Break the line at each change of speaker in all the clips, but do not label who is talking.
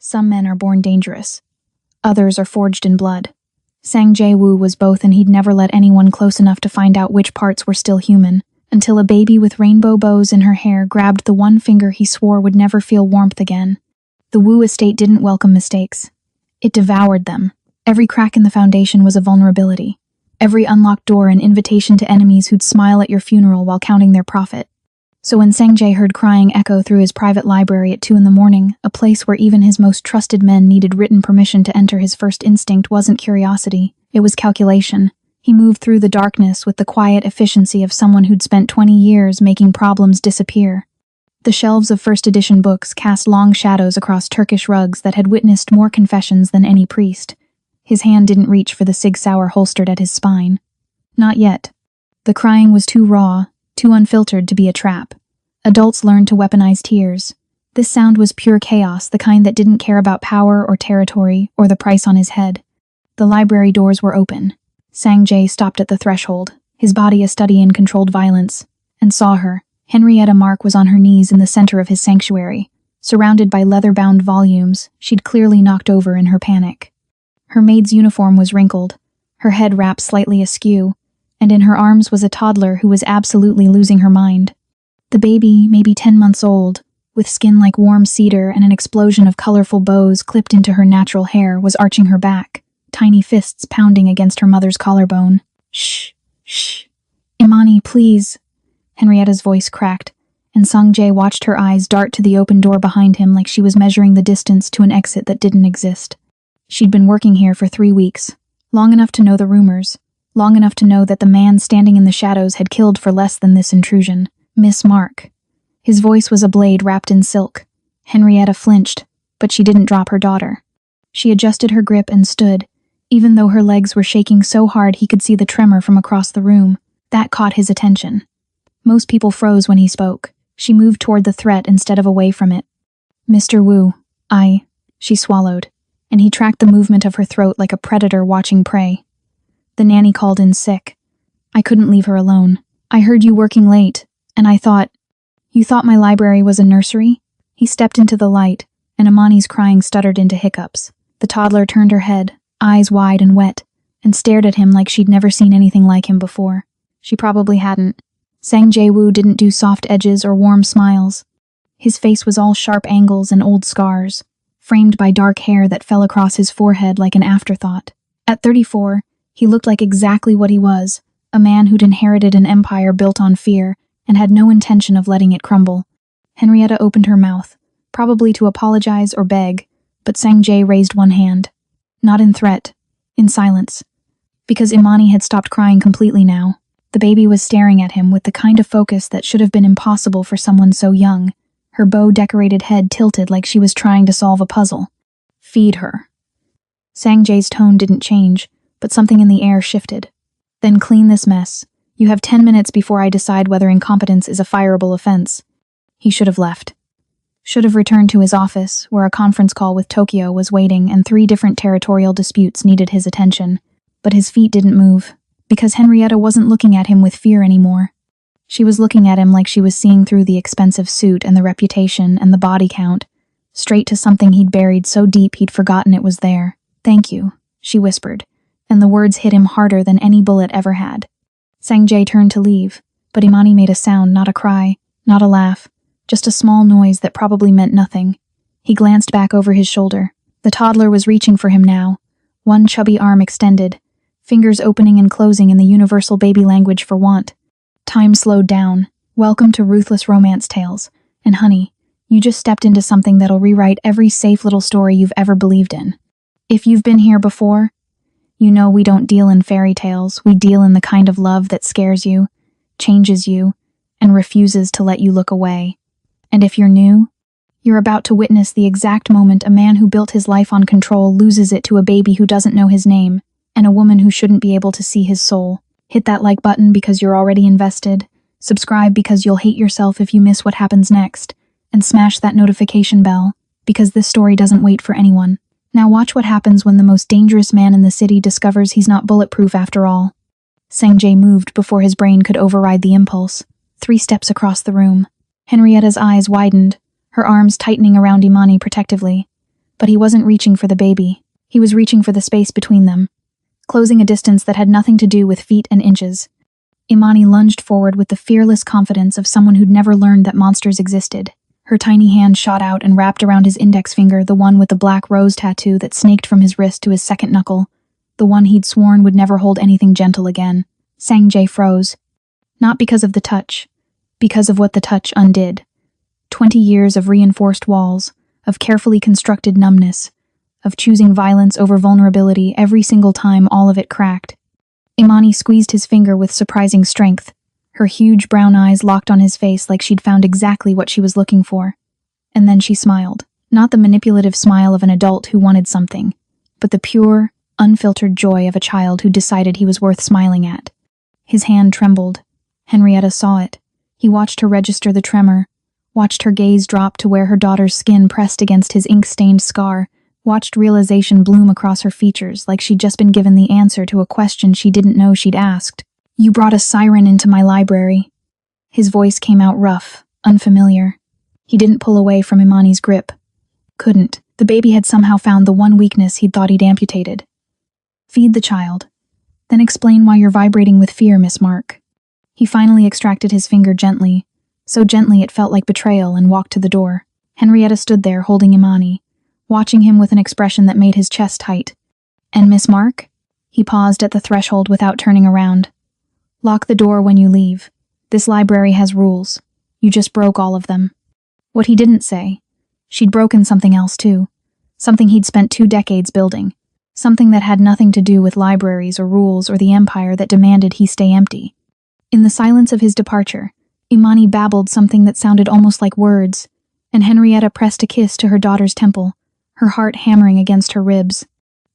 Some men are born dangerous. Others are forged in blood. Sang Jae-woo was both, and he'd never let anyone close enough to find out which parts were still human, until a baby with rainbow bows in her hair grabbed the one finger he swore would never feel warmth again. The Woo estate didn't welcome mistakes. It devoured them. Every crack in the foundation was a vulnerability. Every unlocked door an invitation to enemies who'd smile at your funeral while counting their profit. So when Sang Jae heard crying echo through his private library at 2 a.m, a place where even his most trusted men needed written permission to enter, his first instinct wasn't curiosity, it was calculation. He moved through the darkness with the quiet efficiency of someone who'd spent 20 years making problems disappear. The shelves of first edition books cast long shadows across Turkish rugs that had witnessed more confessions than any priest. His hand didn't reach for the Sig Sauer holstered at his spine. Not yet. The crying was too raw, too unfiltered to be a trap. Adults learned to weaponize tears. This sound was pure chaos, the kind that didn't care about power or territory or the price on his head. The library doors were open. Sang Jae stopped at the threshold, his body a study in controlled violence, and saw her. Henrietta Mark was on her knees in the center of his sanctuary. Surrounded by leather-bound volumes, she'd clearly knocked over in her panic. Her maid's uniform was wrinkled, her head wrapped slightly askew, and in her arms was a toddler who was absolutely losing her mind. The baby, maybe 10 months old, with skin like warm cedar and an explosion of colorful bows clipped into her natural hair, was arching her back, tiny fists pounding against her mother's collarbone. Shh, shh. Imani, please. Henrietta's voice cracked, and Sang Jae watched her eyes dart to the open door behind him like she was measuring the distance to an exit that didn't exist. She'd been working here for 3 weeks, long enough to know the rumors, long enough to know that the man standing in the shadows had killed for less than this intrusion. Miss Mark. His voice was a blade wrapped in silk. Henrietta flinched, but she didn't drop her daughter. She adjusted her grip and stood, even though her legs were shaking so hard he could see the tremor from across the room. That caught his attention. Most people froze when he spoke. She moved toward the threat instead of away from it. Mr. Wu, she swallowed, and he tracked the movement of her throat like a predator watching prey. The nanny called in sick. I couldn't leave her alone. I heard you working late, and I thought, you thought my library was a nursery? He stepped into the light, and Imani's crying stuttered into hiccups. The toddler turned her head, eyes wide and wet, and stared at him like she'd never seen anything like him before. She probably hadn't. Sang Jae-woo didn't do soft edges or warm smiles. His face was all sharp angles and old scars, framed by dark hair that fell across his forehead like an afterthought. At 34, he looked like exactly what he was, a man who'd inherited an empire built on fear and had no intention of letting it crumble. Henrietta opened her mouth, probably to apologize or beg, but Sang Jae raised one hand. Not in threat, in silence. Because Imani had stopped crying completely now. The baby was staring at him with the kind of focus that should have been impossible for someone so young, her bow-decorated head tilted like she was trying to solve a puzzle. Feed her. Sang Jae's tone didn't change, but something in the air shifted. Then clean this mess. You have 10 minutes before I decide whether incompetence is a fireable offense. He should have left. Should have returned to his office, where a conference call with Tokyo was waiting and 3 different territorial disputes needed his attention. But his feet didn't move, because Henrietta wasn't looking at him with fear anymore. She was looking at him like she was seeing through the expensive suit and the reputation and the body count, straight to something he'd buried so deep he'd forgotten it was there. Thank you, she whispered, and the words hit him harder than any bullet ever had. Sang Jae turned to leave, but Imani made a sound, not a cry, not a laugh, just a small noise that probably meant nothing. He glanced back over his shoulder. The toddler was reaching for him now, one chubby arm extended, fingers opening and closing in the universal baby language for want. Time slowed down. Welcome to Ruthless Romance Tales. And honey, you just stepped into something that'll rewrite every safe little story you've ever believed in. If you've been here before, you know we don't deal in fairy tales. We deal in the kind of love that scares you, changes you, and refuses to let you look away. And if you're new, you're about to witness the exact moment a man who built his life on control loses it to a baby who doesn't know his name, and a woman who shouldn't be able to see his soul. Hit that like button because you're already invested, subscribe because you'll hate yourself if you miss what happens next, and smash that notification bell, because this story doesn't wait for anyone. Now watch what happens when the most dangerous man in the city discovers he's not bulletproof after all. Sang Jae moved before his brain could override the impulse, 3 steps across the room. Henrietta's eyes widened, her arms tightening around Imani protectively. But he wasn't reaching for the baby. He was reaching for the space between them, closing a distance that had nothing to do with feet and inches. Imani lunged forward with the fearless confidence of someone who'd never learned that monsters existed. Her tiny hand shot out and wrapped around his index finger, the one with the black rose tattoo that snaked from his wrist to his second knuckle, the one he'd sworn would never hold anything gentle again. Sang-jae froze. Not because of the touch, because of what the touch undid. 20 years of reinforced walls, of carefully constructed numbness, of choosing violence over vulnerability every single time, all of it cracked. Imani squeezed his finger with surprising strength, her huge brown eyes locked on his face like she'd found exactly what she was looking for. And then she smiled. Not the manipulative smile of an adult who wanted something, but the pure, unfiltered joy of a child who decided he was worth smiling at. His hand trembled. Henrietta saw it. He watched her register the tremor, watched her gaze drop to where her daughter's skin pressed against his ink-stained scar, watched realization bloom across her features like she'd just been given the answer to a question she didn't know she'd asked. "You brought a siren into my library." His voice came out rough, unfamiliar. He didn't pull away from Imani's grip. Couldn't. The baby had somehow found the one weakness he'd thought he'd amputated. "Feed the child. Then explain why you're vibrating with fear, Miss Mark." He finally extracted his finger gently, so gently it felt like betrayal, and walked to the door. Henrietta stood there holding Imani, watching him with an expression that made his chest tight. "And Miss Mark?" He paused at the threshold without turning around. "Lock the door when you leave. This library has rules. You just broke all of them." What he didn't say, she'd broken something else too. Something he'd spent 2 decades building. Something that had nothing to do with libraries or rules or the empire that demanded he stay empty. In the silence of his departure, Imani babbled something that sounded almost like words, and Henrietta pressed a kiss to her daughter's temple, her heart hammering against her ribs.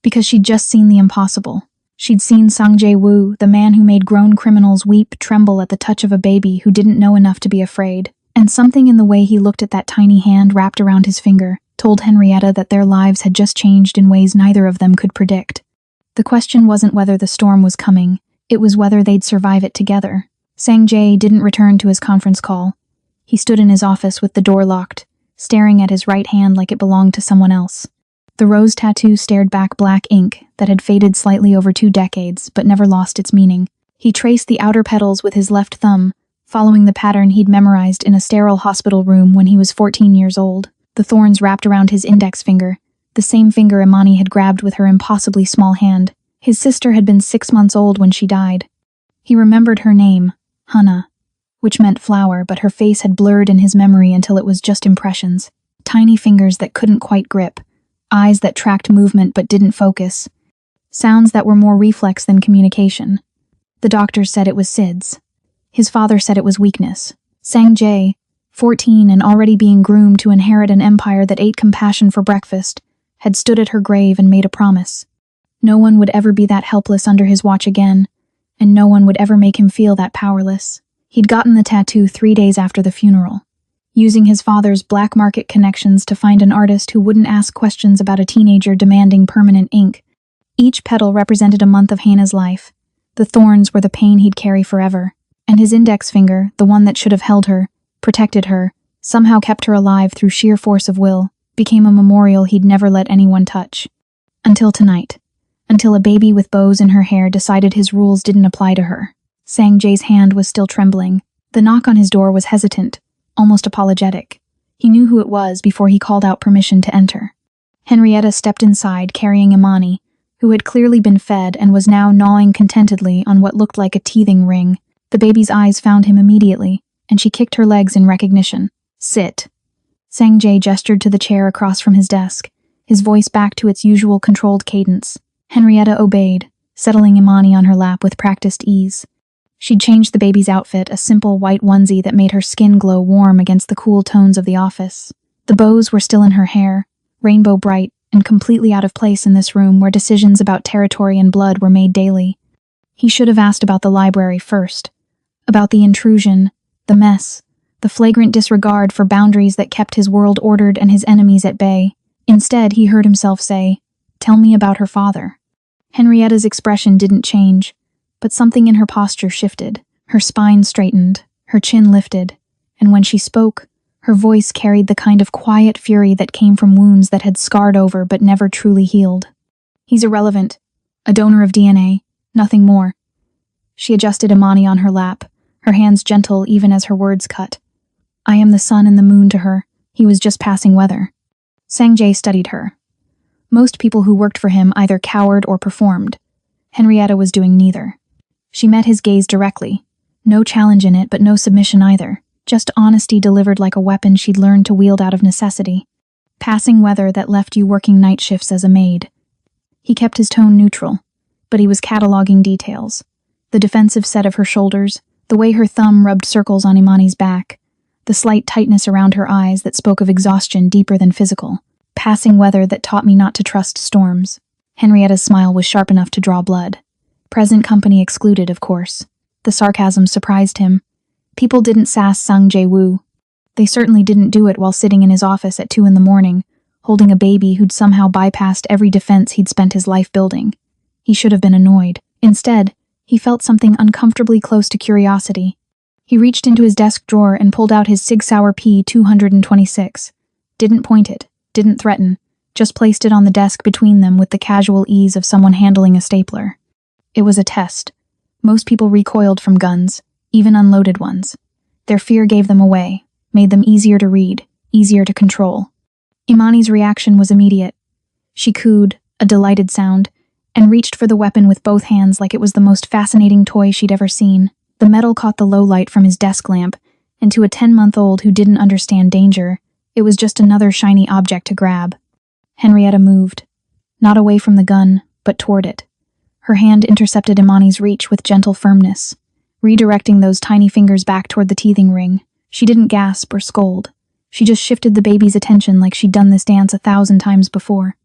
Because she'd just seen the impossible. She'd seen Sang-jae Woo, the man who made grown criminals weep, tremble at the touch of a baby who didn't know enough to be afraid. And something in the way he looked at that tiny hand wrapped around his finger told Henrietta that their lives had just changed in ways neither of them could predict. The question wasn't whether the storm was coming, it was whether they'd survive it together. Sang-jae didn't return to his conference call. He stood in his office with the door locked, staring at his right hand like it belonged to someone else. The rose tattoo stared back black ink that had faded slightly over 2 decades but never lost its meaning. He traced the outer petals with his left thumb, following the pattern he'd memorized in a sterile hospital room when he was 14 years old. The thorns wrapped around his index finger, the same finger Imani had grabbed with her impossibly small hand. His sister had been 6 months old when she died. He remembered her name, Hana, which meant flower, but her face had blurred in his memory until it was just impressions. Tiny fingers that couldn't quite grip, eyes that tracked movement but didn't focus, sounds that were more reflex than communication. The doctors said it was SIDS. His father said it was weakness. Sang-jae, 14 and already being groomed to inherit an empire that ate compassion for breakfast, had stood at her grave and made a promise. No one would ever be that helpless under his watch again, and no one would ever make him feel that powerless. He'd gotten the tattoo 3 days after the funeral, using his father's black market connections to find an artist who wouldn't ask questions about a teenager demanding permanent ink. Each petal represented a month of Hannah's life. The thorns were the pain he'd carry forever, and his index finger, the one that should have held her, protected her, somehow kept her alive through sheer force of will, became a memorial he'd never let anyone touch. Until tonight. Until a baby with bows in her hair decided his rules didn't apply to her. Sang-jae's hand was still trembling. The knock on his door was hesitant, almost apologetic. He knew who it was before he called out permission to enter. Henrietta stepped inside carrying Imani, who had clearly been fed and was now gnawing contentedly on what looked like a teething ring. The baby's eyes found him immediately, and she kicked her legs in recognition. "Sit." Sang-jae gestured to the chair across from his desk, his voice back to its usual controlled cadence. Henrietta obeyed, settling Imani on her lap with practiced ease. She'd changed the baby's outfit, a simple white onesie that made her skin glow warm against the cool tones of the office. The bows were still in her hair, rainbow bright, and completely out of place in this room where decisions about territory and blood were made daily. He should have asked about the library first, about the intrusion, the mess, the flagrant disregard for boundaries that kept his world ordered and his enemies at bay. Instead, he heard himself say, "Tell me about her father." Henrietta's expression didn't change, but something in her posture shifted. Her spine straightened, her chin lifted, and when she spoke, Her voice carried the kind of quiet fury that came from wounds that had scarred over but never truly healed. He's irrelevant. A donor of DNA. Nothing more. She adjusted Imani on her lap, her hands gentle even as her words cut. I am the sun and the moon to her. He was just passing weather. Sanjay studied her. Most people who worked for him either cowered or performed. Henrietta was doing neither. She met his gaze directly. No challenge in it, but no submission either. Just honesty delivered like a weapon she'd learned to wield out of necessity. Passing weather that left you working night shifts as a maid. He kept his tone neutral, but he was cataloging details. The defensive set of her shoulders, the way her thumb rubbed circles on Imani's back, the slight tightness around her eyes that spoke of exhaustion deeper than physical. Passing weather that taught me not to trust storms. Henrietta's smile was sharp enough to draw blood. Present company excluded, of course. The sarcasm surprised him. People didn't sass Sang Jae-woo. They certainly didn't do it while sitting in his office at 2 a.m, holding a baby who'd somehow bypassed every defense he'd spent his life building. He should have been annoyed. Instead, he felt something uncomfortably close to curiosity. He reached into his desk drawer and pulled out his Sig Sauer P-226. Didn't point it, didn't threaten, just placed it on the desk between them with the casual ease of someone handling a stapler. It was a test. Most people recoiled from guns, even unloaded ones. Their fear gave them away, made them easier to read, easier to control. Imani's reaction was immediate. She cooed, a delighted sound, and reached for the weapon with both hands like it was the most fascinating toy she'd ever seen. The metal caught the low light from his desk lamp, and to a 10-month-old who didn't understand danger, it was just another shiny object to grab. Henrietta moved. Not away from the gun, but toward it. Her hand intercepted Imani's reach with gentle firmness, redirecting those tiny fingers back toward the teething ring. She didn't gasp or scold. She just shifted the baby's attention like she'd done this dance 1,000 times before.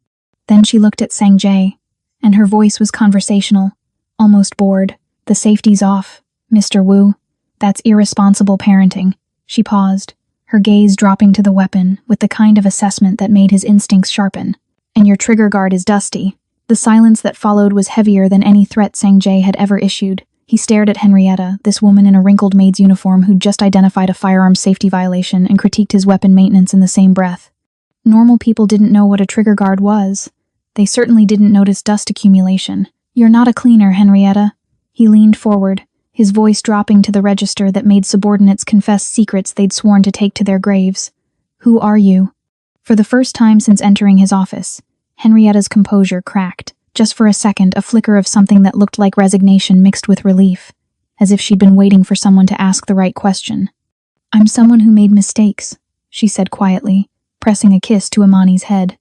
Then she looked at Sanjay, and her voice was conversational, almost bored. The safety's off, Mr. Wu. That's irresponsible parenting. She paused, her gaze dropping to the weapon with the kind of assessment that made his instincts sharpen. And your trigger guard is dusty. The silence that followed was heavier than any threat Sanjay had ever issued. He stared at Henrietta, this woman in a wrinkled maid's uniform who'd just identified a firearm safety violation and critiqued his weapon maintenance in the same breath. Normal people didn't know what a trigger guard was. They certainly didn't notice dust accumulation. You're not a cleaner, Henrietta. He leaned forward, his voice dropping to the register that made subordinates confess secrets they'd sworn to take to their graves. Who are you? For the first time since entering his office, Henrietta's composure cracked. Just for a second, a flicker of something that looked like resignation mixed with relief, as if she'd been waiting for someone to ask the right question. I'm someone who made mistakes, she said quietly, pressing a kiss to Imani's head.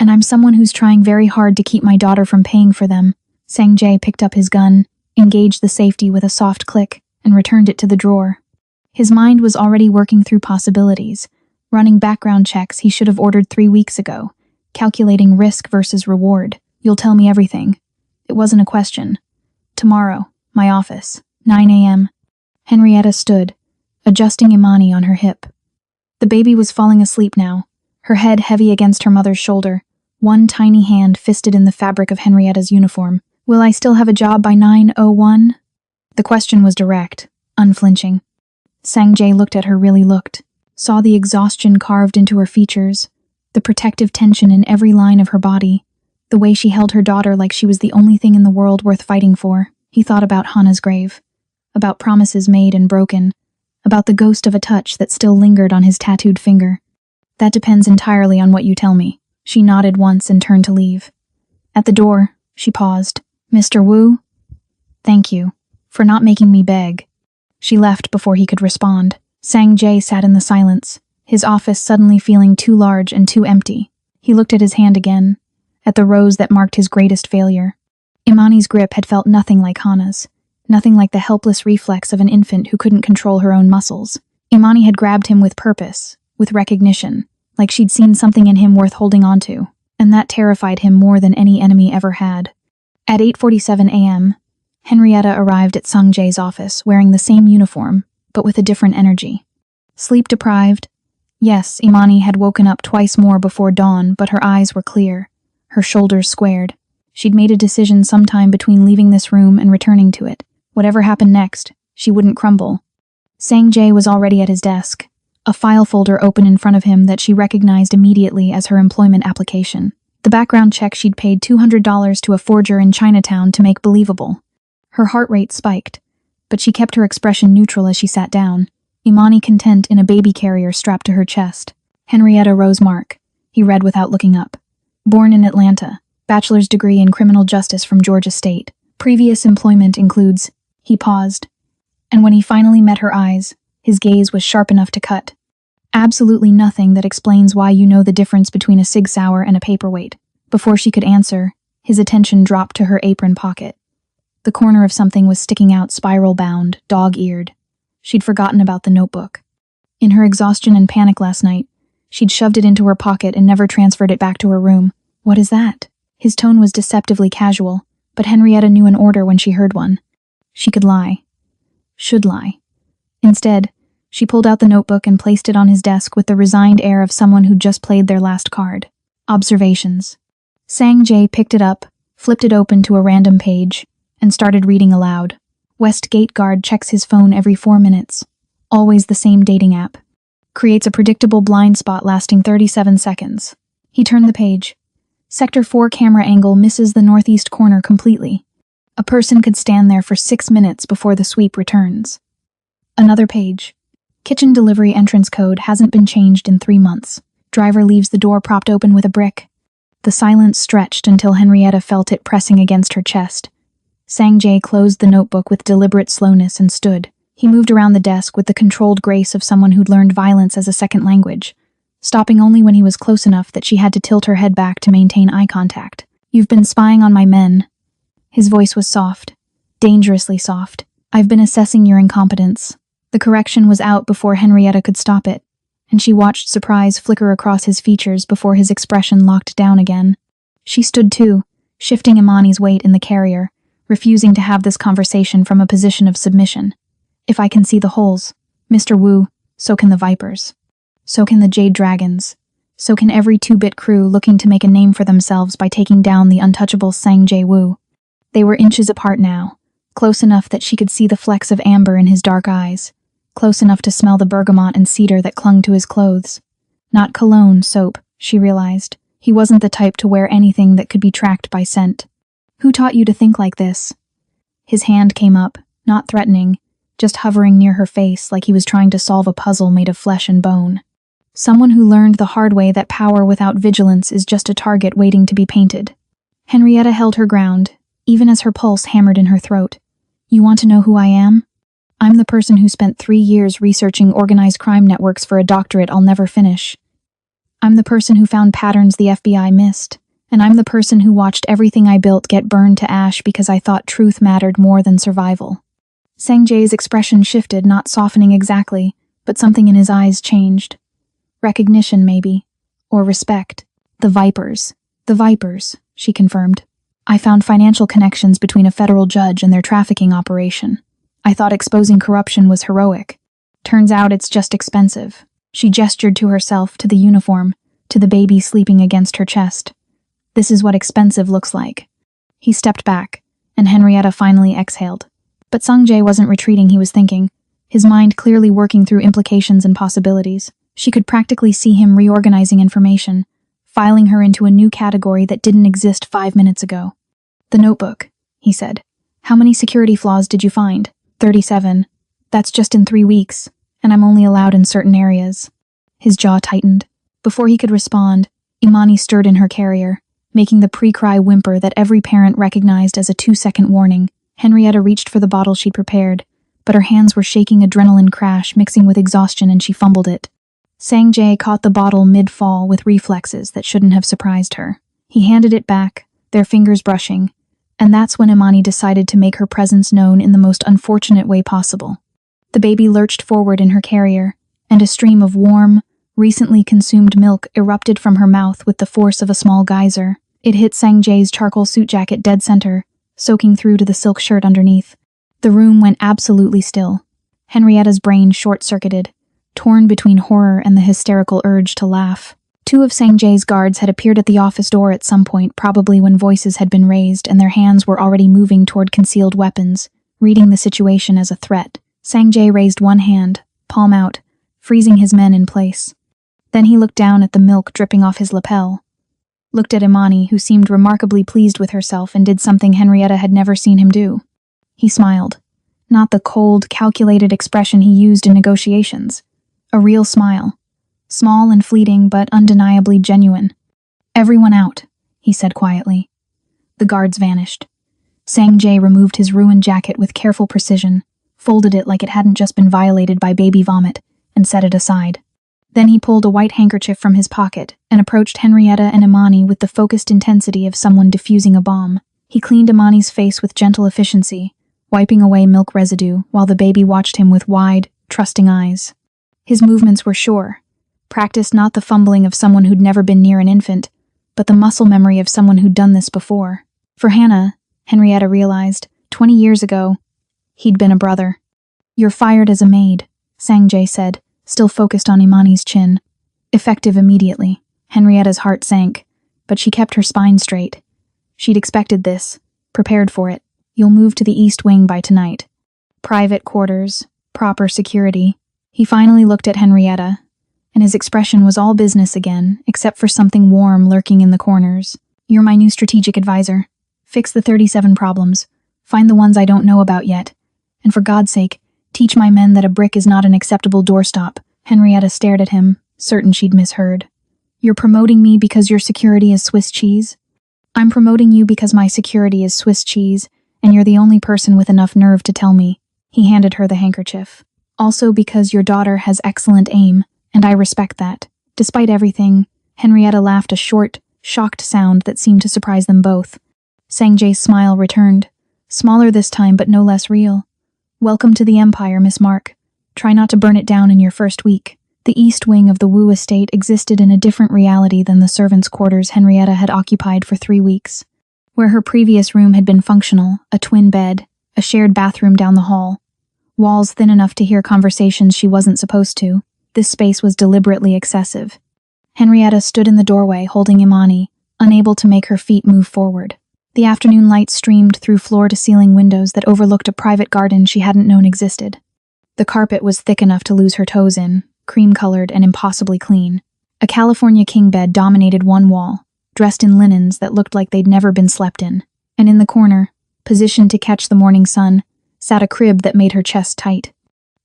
And I'm someone who's trying very hard to keep my daughter from paying for them. Sanjay picked up his gun, engaged the safety with a soft click, and returned it to the drawer. His mind was already working through possibilities, running background checks he should have ordered 3 weeks ago, calculating risk versus reward. You'll tell me everything. It wasn't a question. Tomorrow, my office, 9 a.m. Henrietta stood, adjusting Imani on her hip. The baby was falling asleep now, her head heavy against her mother's shoulder, one tiny hand fisted in the fabric of Henrietta's uniform. Will I still have a job by 9:01? The question was direct, unflinching. Sanjay looked at her, really looked, saw the exhaustion carved into her features, the protective tension in every line of her body, the way she held her daughter like she was the only thing in the world worth fighting for. He thought about Hana's grave, about promises made and broken, about the ghost of a touch that still lingered on his tattooed finger. That depends entirely on what you tell me. She nodded once and turned to leave. At the door, she paused. Mr. Wu? Thank you, for not making me beg. She left before he could respond. Sanjay sat in the silence, his office suddenly feeling too large and too empty. He looked at his hand again, at the rose that marked his greatest failure. Imani's grip had felt nothing like Hana's, nothing like the helpless reflex of an infant who couldn't control her own muscles. Imani had grabbed him with purpose, with recognition, like she'd seen something in him worth holding onto, and that terrified him more than any enemy ever had. At 8:47 a.m., Henrietta arrived at Sanjay's office wearing the same uniform, but with a different energy. Sleep-deprived? Yes, Imani had woken up twice more before dawn, but her eyes were clear, her shoulders squared. She'd made a decision sometime between leaving this room and returning to it. Whatever happened next, she wouldn't crumble. Sanjay was already at his desk, a file folder open in front of him that she recognized immediately as her employment application. The background check she'd paid $200 to a forger in Chinatown to make believable. Her heart rate spiked, but she kept her expression neutral as she sat down, Imani content in a baby carrier strapped to her chest. Henrietta Rosemark, he read without looking up. Born in Atlanta, bachelor's degree in criminal justice from Georgia State. Previous employment includes, he paused, and when he finally met her eyes, his gaze was sharp enough to cut. Absolutely nothing that explains why you know the difference between a Sig Sauer and a paperweight. Before she could answer, his attention dropped to her apron pocket. The corner of something was sticking out spiral-bound, dog-eared. She'd forgotten about the notebook. In her exhaustion and panic last night, she'd shoved it into her pocket and never transferred it back to her room. What is that? His tone was deceptively casual, but Henrietta knew an order when she heard one. She could lie. Should lie. Instead, she pulled out the notebook and placed it on his desk with the resigned air of someone who'd just played their last card. Observations. Sang-jae picked it up, flipped it open to a random page, and started reading aloud. West Gate Guard checks his phone every 4 minutes. Always the same dating app. Creates a predictable blind spot lasting 37 seconds. He turned the page. Sector 4 camera angle misses the northeast corner completely. A person could stand there for 6 minutes before the sweep returns. Another page. Kitchen delivery entrance code hasn't been changed in 3 months. Driver leaves the door propped open with a brick. The silence stretched until Henrietta felt it pressing against her chest. Sang-jae closed the notebook with deliberate slowness and stood. He moved around the desk with the controlled grace of someone who'd learned violence as a second language, stopping only when he was close enough that she had to tilt her head back to maintain eye contact. You've been spying on my men. His voice was soft, dangerously soft. I've been assessing your incompetence. The correction was out before Henrietta could stop it, and she watched surprise flicker across his features before his expression locked down again. She stood too, shifting Imani's weight in the carrier, refusing to have this conversation from a position of submission. If I can see the holes, Mr. Wu, so can the Vipers. So can the Jade Dragons. So can every 2-bit crew looking to make a name for themselves by taking down the untouchable Sang-jae Wu. They were inches apart now, close enough that she could see the flecks of amber in his dark eyes, close enough to smell the bergamot and cedar that clung to his clothes. Not cologne, soap, she realized. He wasn't the type to wear anything that could be tracked by scent. Who taught you to think like this? His hand came up, not threatening, just hovering near her face like he was trying to solve a puzzle made of flesh and bone. Someone who learned the hard way that power without vigilance is just a target waiting to be painted. Henrietta held her ground, even as her pulse hammered in her throat. You want to know who I am? I'm the person who spent 3 years researching organized crime networks for a doctorate I'll never finish. I'm the person who found patterns the FBI missed. And I'm the person who watched everything I built get burned to ash because I thought truth mattered more than survival. Sang-jae's expression shifted, not softening exactly, but something in his eyes changed. Recognition, maybe. Or respect. The Vipers, she confirmed. I found financial connections between a federal judge and their trafficking operation. I thought exposing corruption was heroic. Turns out it's just expensive. She gestured to herself, to the uniform, to the baby sleeping against her chest. This is what expensive looks like. He stepped back, and Henrietta finally exhaled. But Sang-jae wasn't retreating, he was thinking, his mind clearly working through implications and possibilities. She could practically see him reorganizing information, filing her into a new category that didn't exist 5 minutes ago. The notebook, he said. How many security flaws did you find? 37. That's just in 3 weeks, and I'm only allowed in certain areas. His jaw tightened. Before he could respond, Imani stirred in her carrier, making the pre-cry whimper that every parent recognized as a 2-second warning. Henrietta reached for the bottle she'd prepared, but her hands were shaking adrenaline crash mixing with exhaustion and she fumbled it. Sang-jae caught the bottle mid-fall with reflexes that shouldn't have surprised her. He handed it back, their fingers brushing, and that's when Imani decided to make her presence known in the most unfortunate way possible. The baby lurched forward in her carrier, and a stream of warm, recently consumed milk erupted from her mouth with the force of a small geyser. It hit Sang-jae's charcoal suit jacket dead center, soaking through to the silk shirt underneath. The room went absolutely still. Henrietta's brain short-circuited, torn between horror and the hysterical urge to laugh. 2 of Sang-jae's guards had appeared at the office door at some point, probably when voices had been raised and their hands were already moving toward concealed weapons, reading the situation as a threat. Sang-jae raised one hand, palm out, freezing his men in place. Then he looked down at the milk dripping off his lapel, looked at Imani, who seemed remarkably pleased with herself, and did something Henrietta had never seen him do. He smiled. Not the cold, calculated expression he used in negotiations. A real smile. Small and fleeting, but undeniably genuine. "Everyone out," he said quietly. The guards vanished. Sang-jae removed his ruined jacket with careful precision, folded it like it hadn't just been violated by baby vomit, and set it aside. Then he pulled a white handkerchief from his pocket and approached Henrietta and Imani with the focused intensity of someone defusing a bomb. He cleaned Imani's face with gentle efficiency, wiping away milk residue while the baby watched him with wide, trusting eyes. His movements were sure, practiced, not the fumbling of someone who'd never been near an infant, but the muscle memory of someone who'd done this before. For Hannah, Henrietta realized, 20 years ago, he'd been a brother. "You're fired as a maid," Sang-jae said, still focused on Imani's chin. Effective immediately. Henrietta's heart sank, but she kept her spine straight. She'd expected this, prepared for it. "You'll move to the East Wing by tonight. Private quarters, proper security." He finally looked at Henrietta, and his expression was all business again, except for something warm lurking in the corners. "You're my new strategic advisor. Fix the 37 problems. Find the ones I don't know about yet. And for God's sake, teach my men that a brick is not an acceptable doorstop." Henrietta stared at him, certain she'd misheard. "You're promoting me because your security is Swiss cheese?" "I'm promoting you because my security is Swiss cheese, and you're the only person with enough nerve to tell me." He handed her the handkerchief. "Also because your daughter has excellent aim, and I respect that." Despite everything, Henrietta laughed, a short, shocked sound that seemed to surprise them both. Sang-jae's smile returned, smaller this time but no less real. "Welcome to the Empire, Miss Mark. Try not to burn it down in your first week." The East Wing of the Wu estate existed in a different reality than the servants' quarters Henrietta had occupied for 3 weeks. Where her previous room had been functional, a twin bed, a shared bathroom down the hall, walls thin enough to hear conversations she wasn't supposed to, this space was deliberately excessive. Henrietta stood in the doorway holding Imani, unable to make her feet move forward. The afternoon light streamed through floor-to-ceiling windows that overlooked a private garden she hadn't known existed. The carpet was thick enough to lose her toes in, cream-colored and impossibly clean. A California king bed dominated one wall, dressed in linens that looked like they'd never been slept in. And in the corner, positioned to catch the morning sun, sat a crib that made her chest tight.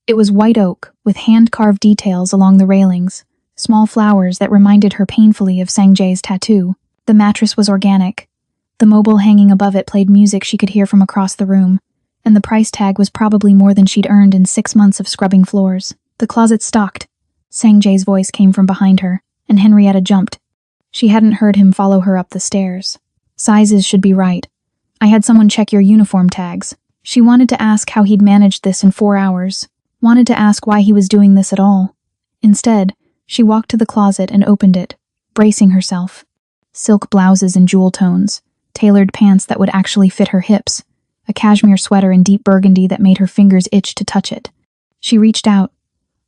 It was white oak, with hand-carved details along the railings, small flowers that reminded her painfully of Sang-jae's tattoo. The mattress was organic. The mobile hanging above it played music she could hear from across the room, and the price tag was probably more than she'd earned in 6 months of scrubbing floors. The closet stocked. Sang-jae's voice came from behind her, and Henrietta jumped. She hadn't heard him follow her up the stairs. "Sizes should be right. I had someone check your uniform tags." She wanted to ask how he'd managed this in 4 hours, wanted to ask why he was doing this at all. Instead, she walked to the closet and opened it, bracing herself. Silk blouses in jewel tones, tailored pants that would actually fit her hips, a cashmere sweater in deep burgundy that made her fingers itch to touch it. She reached out,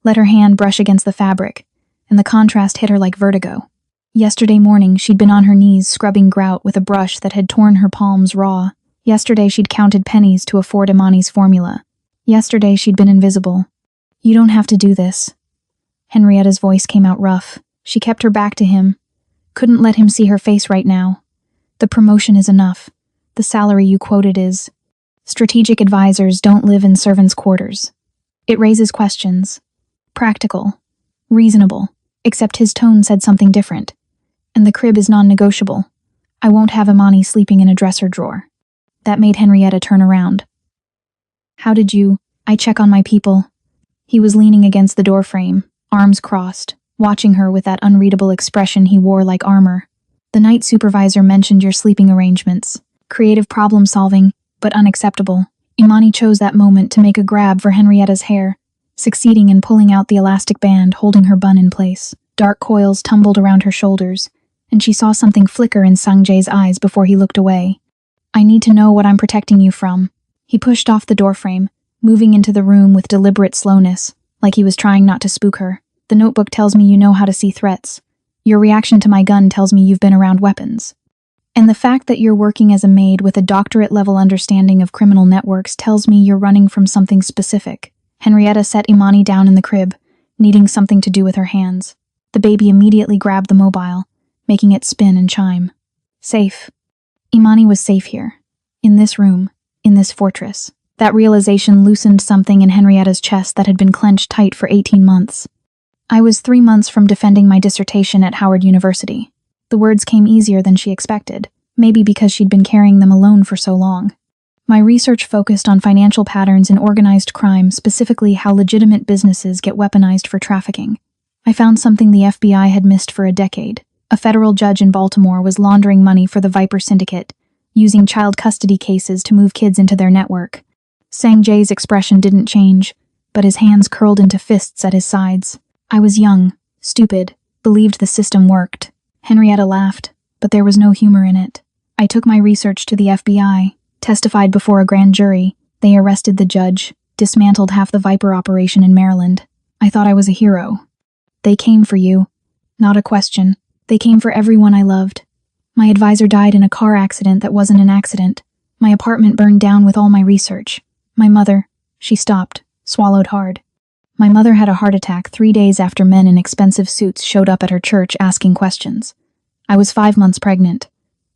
let her hand brush against the fabric, and the contrast hit her like vertigo. Yesterday morning, she'd been on her knees scrubbing grout with a brush that had torn her palms raw. Yesterday, she'd counted pennies to afford Imani's formula. Yesterday, she'd been invisible. "You don't have to do this." Henrietta's voice came out rough. She kept her back to him. Couldn't let him see her face right now. "The promotion is enough. The salary you quoted is. Strategic advisors don't live in servants' quarters. It raises questions. Practical. Reasonable. Except his tone said something different. And the crib is non-negotiable. I won't have Imani sleeping in a dresser drawer." That made Henrietta turn around. "How did you? I check on my people." He was leaning against the doorframe, arms crossed, watching her with that unreadable expression he wore like armor. "The night supervisor mentioned your sleeping arrangements. Creative problem-solving, but unacceptable." Imani chose that moment to make a grab for Henrietta's hair, succeeding in pulling out the elastic band holding her bun in place. Dark coils tumbled around her shoulders, and she saw something flicker in Sang-jae's eyes before he looked away. "I need to know what I'm protecting you from." He pushed off the doorframe, moving into the room with deliberate slowness, like he was trying not to spook her. "The notebook tells me you know how to see threats. Your reaction to my gun tells me you've been around weapons. And the fact that you're working as a maid with a doctorate-level understanding of criminal networks tells me you're running from something specific." Henrietta set Imani down in the crib, needing something to do with her hands. The baby immediately grabbed the mobile, making it spin and chime. Safe. Imani was safe here. In this room. In this fortress. That realization loosened something in Henrietta's chest that had been clenched tight for 18 months. I was 3 months from defending my dissertation at Howard University. The words came easier than she expected, maybe because she'd been carrying them alone for so long. My research focused on financial patterns in organized crime, specifically how legitimate businesses get weaponized for trafficking. I found something the FBI had missed for a decade. A federal judge in Baltimore was laundering money for the Viper Syndicate, using child custody cases to move kids into their network. Sanjay's expression didn't change, but his hands curled into fists at his sides. I was young, stupid, believed the system worked. Henrietta laughed, but there was no humor in it. I took my research to the FBI, testified before a grand jury. They arrested the judge, dismantled half the Viper operation in Maryland. I thought I was a hero. They came for you. Not a question. They came for everyone I loved. My advisor died in a car accident that wasn't an accident. My apartment burned down with all my research. My mother, she stopped, swallowed hard. My mother had a heart attack 3 days after men in expensive suits showed up at her church asking questions. I was 5 months pregnant.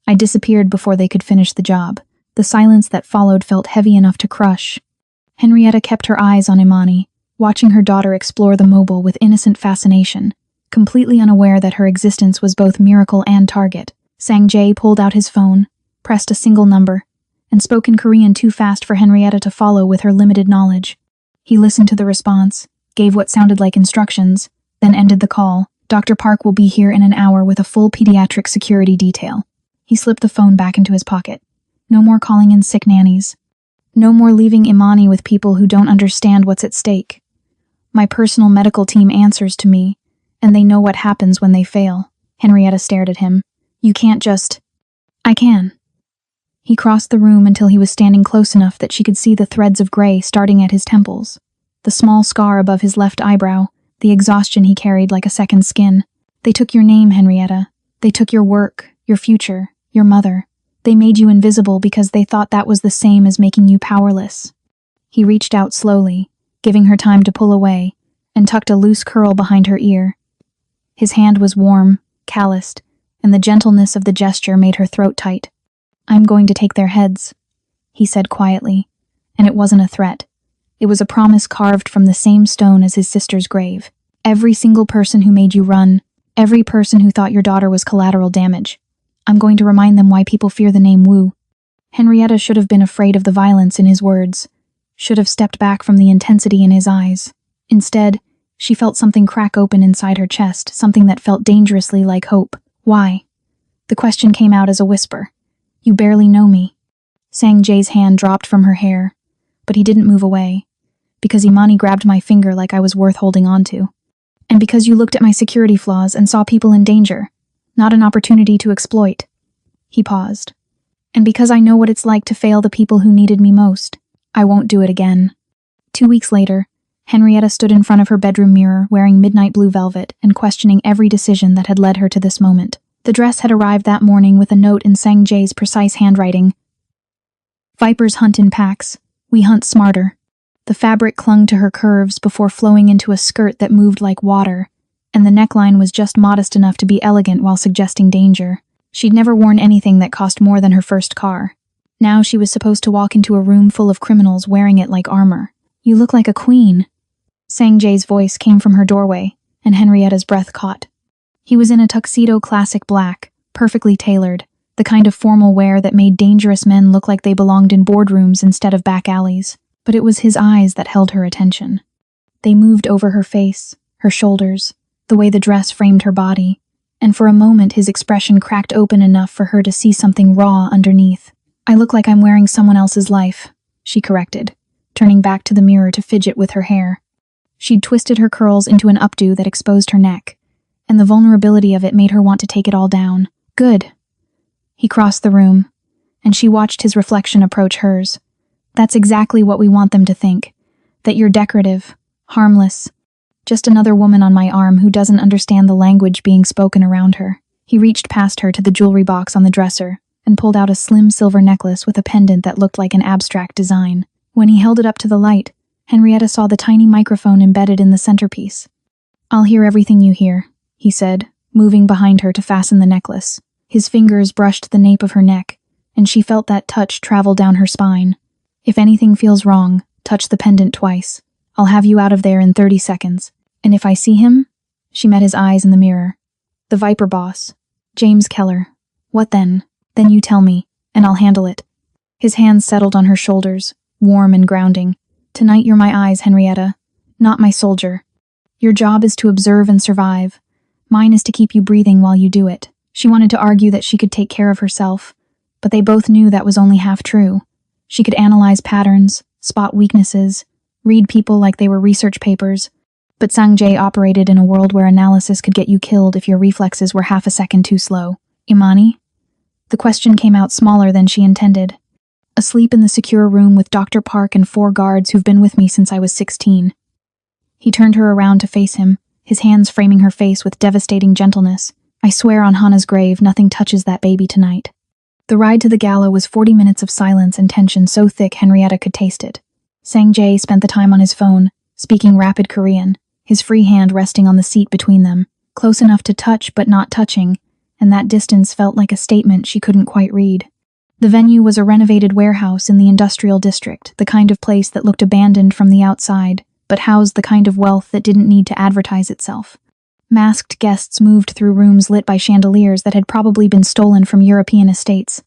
I disappeared before they could finish the job. The silence that followed felt heavy enough to crush. Henrietta kept her eyes on Imani, watching her daughter explore the mobile with innocent fascination, completely unaware that her existence was both miracle and target. Sanjay pulled out his phone, pressed a single number, and spoke in Korean too fast for Henrietta to follow with her limited knowledge. He listened to the response, gave what sounded like instructions, then ended the call. Dr. Park will be here in an hour with a full pediatric security detail. He slipped the phone back into his pocket. No more calling in sick nannies. No more leaving Imani with people who don't understand what's at stake. My personal medical team answers to me, and they know what happens when they fail. Henrietta stared at him. You can't just... I can. He crossed the room until he was standing close enough that she could see the threads of gray starting at his temples, the small scar above his left eyebrow, the exhaustion he carried like a second skin. They took your name, Henrietta. They took your work, your future, your mother. They made you invisible because they thought that was the same as making you powerless. He reached out slowly, giving her time to pull away, and tucked a loose curl behind her ear. His hand was warm, calloused, and the gentleness of the gesture made her throat tight. I'm going to take their heads, he said quietly, and it wasn't a threat. It was a promise carved from the same stone as his sister's grave. Every single person who made you run, every person who thought your daughter was collateral damage. I'm going to remind them why people fear the name Wu. Henrietta should have been afraid of the violence in his words, should have stepped back from the intensity in his eyes. Instead, she felt something crack open inside her chest, something that felt dangerously like hope. Why? The question came out as a whisper. You barely know me. Sanjay's hand dropped from her hair, but he didn't move away, because Imani grabbed my finger like I was worth holding on to. And because you looked at my security flaws and saw people in danger, not an opportunity to exploit. He paused. And because I know what it's like to fail the people who needed me most, I won't do it again. 2 weeks later, Henrietta stood in front of her bedroom mirror wearing midnight blue velvet and questioning every decision that had led her to this moment. The dress had arrived that morning with a note in Sanjay's precise handwriting. Vipers hunt in packs. We hunt smarter. The fabric clung to her curves before flowing into a skirt that moved like water, and the neckline was just modest enough to be elegant while suggesting danger. She'd never worn anything that cost more than her first car. Now she was supposed to walk into a room full of criminals wearing it like armor. You look like a queen. Sanjay's voice came from her doorway, and Henrietta's breath caught. He was in a tuxedo classic black, perfectly tailored, the kind of formal wear that made dangerous men look like they belonged in boardrooms instead of back alleys. But it was his eyes that held her attention. They moved over her face, her shoulders, the way the dress framed her body, and for a moment his expression cracked open enough for her to see something raw underneath. I look like I'm wearing someone else's life, she corrected, turning back to the mirror to fidget with her hair. She'd twisted her curls into an updo that exposed her neck, and the vulnerability of it made her want to take it all down. Good. He crossed the room, and she watched his reflection approach hers. That's exactly what we want them to think. That you're decorative, harmless, just another woman on my arm who doesn't understand the language being spoken around her. He reached past her to the jewelry box on the dresser and pulled out a slim silver necklace with a pendant that looked like an abstract design. When he held it up to the light, Henrietta saw the tiny microphone embedded in the centerpiece. I'll hear everything you hear, he said, moving behind her to fasten the necklace. His fingers brushed the nape of her neck, and she felt that touch travel down her spine. If anything feels wrong, touch the pendant twice. I'll have you out of there in 30 seconds. And if I see him? She met his eyes in the mirror. The Viper boss. James Keller. What then? Then you tell me, and I'll handle it. His hands settled on her shoulders, warm and grounding. Tonight you're my eyes, Henrietta, not my soldier. Your job is to observe and survive. Mine is to keep you breathing while you do it. She wanted to argue that she could take care of herself, but they both knew that was only half true. She could analyze patterns, spot weaknesses, read people like they were research papers, but Sang-jae operated in a world where analysis could get you killed if your reflexes were half a second too slow. Imani? The question came out smaller than she intended. Asleep in the secure room with Dr. Park and 4 guards who've been with me since I was 16. He turned her around to face him, his hands framing her face with devastating gentleness. I swear on Hana's grave, nothing touches that baby tonight. The ride to the gala was 40 minutes of silence and tension so thick Henrietta could taste it. Sang-jae spent the time on his phone, speaking rapid Korean, his free hand resting on the seat between them, close enough to touch but not touching, and that distance felt like a statement she couldn't quite read. The venue was a renovated warehouse in the industrial district, the kind of place that looked abandoned from the outside, but housed the kind of wealth that didn't need to advertise itself. Masked guests moved through rooms lit by chandeliers that had probably been stolen from European estates.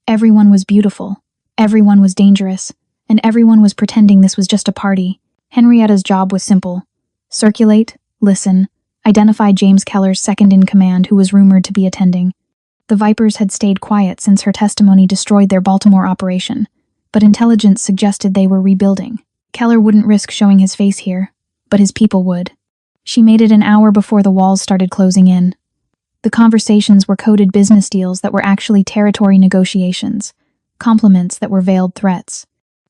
Everyone was beautiful, everyone was dangerous, and everyone was pretending this was just a party. Henrietta's job was simple. Circulate, listen, identify James Keller's second-in-command who was rumored to be attending. The Vipers had stayed quiet since her testimony destroyed their Baltimore operation, but intelligence suggested they were rebuilding. Keller wouldn't risk showing his face here, but his people would. She made it an hour before the walls started closing in. The conversations were coded business deals that were actually territory negotiations, compliments that were veiled threats.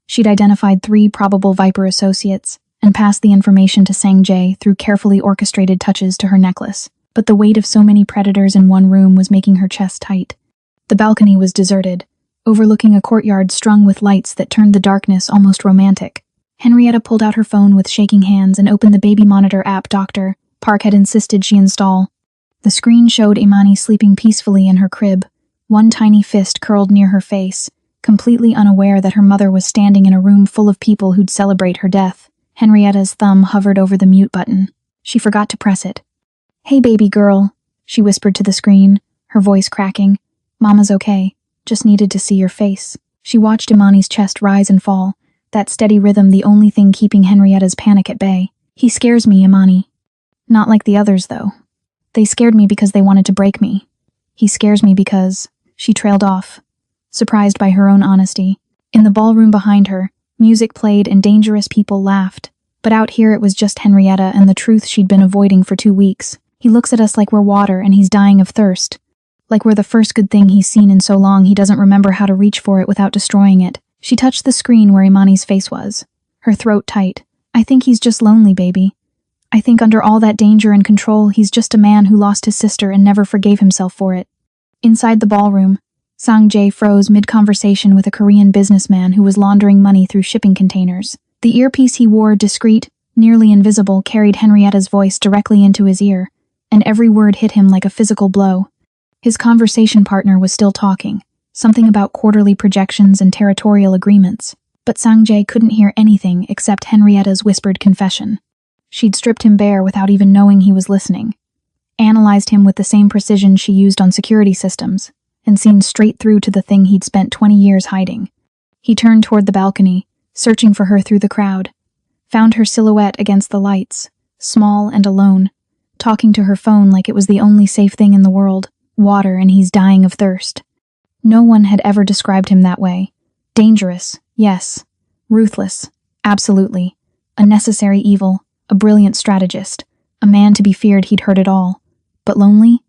She'd identified 3 probable Viper associates and passed the information to Sang-jae through carefully orchestrated touches to her necklace. But the weight of so many predators in one room was making her chest tight. The balcony was deserted, overlooking a courtyard strung with lights that turned the darkness almost romantic. Henrietta pulled out her phone with shaking hands and opened the baby monitor app Dr. Park had insisted she install. The screen showed Imani sleeping peacefully in her crib, one tiny fist curled near her face, completely unaware that her mother was standing in a room full of people who'd celebrate her death. Henrietta's thumb hovered over the mute button. She forgot to press it. "Hey, baby girl," she whispered to the screen, her voice cracking. "Mama's okay. Just needed to see your face." She watched Imani's chest rise and fall, that steady rhythm the only thing keeping Henrietta's panic at bay. "He scares me, Imani. Not like the others, though. They scared me because they wanted to break me. He scares me because..." She trailed off, surprised by her own honesty. In the ballroom behind her, music played and dangerous people laughed. But out here it was just Henrietta and the truth she'd been avoiding for 2 weeks. "He looks at us like we're water and he's dying of thirst. Like we're the first good thing he's seen in so long he doesn't remember how to reach for it without destroying it." She touched the screen where Imani's face was, her throat tight. "I think he's just lonely, baby. I think under all that danger and control, he's just a man who lost his sister and never forgave himself for it." Inside the ballroom, Sang-jae froze mid-conversation with a Korean businessman who was laundering money through shipping containers. The earpiece he wore, discreet, nearly invisible, carried Henrietta's voice directly into his ear, and every word hit him like a physical blow. His conversation partner was still talking, something about quarterly projections and territorial agreements, but Sang-jae couldn't hear anything except Henrietta's whispered confession. She'd stripped him bare without even knowing he was listening, analyzed him with the same precision she used on security systems, and seen straight through to the thing he'd spent 20 years hiding. He turned toward the balcony, searching for her through the crowd, found her silhouette against the lights, small and alone, talking to her phone like it was the only safe thing in the world. Water and he's dying of thirst. No one had ever described him that way. Dangerous, yes. Ruthless, absolutely. A necessary evil, a brilliant strategist, a man to be feared he'd heard it all. But lonely?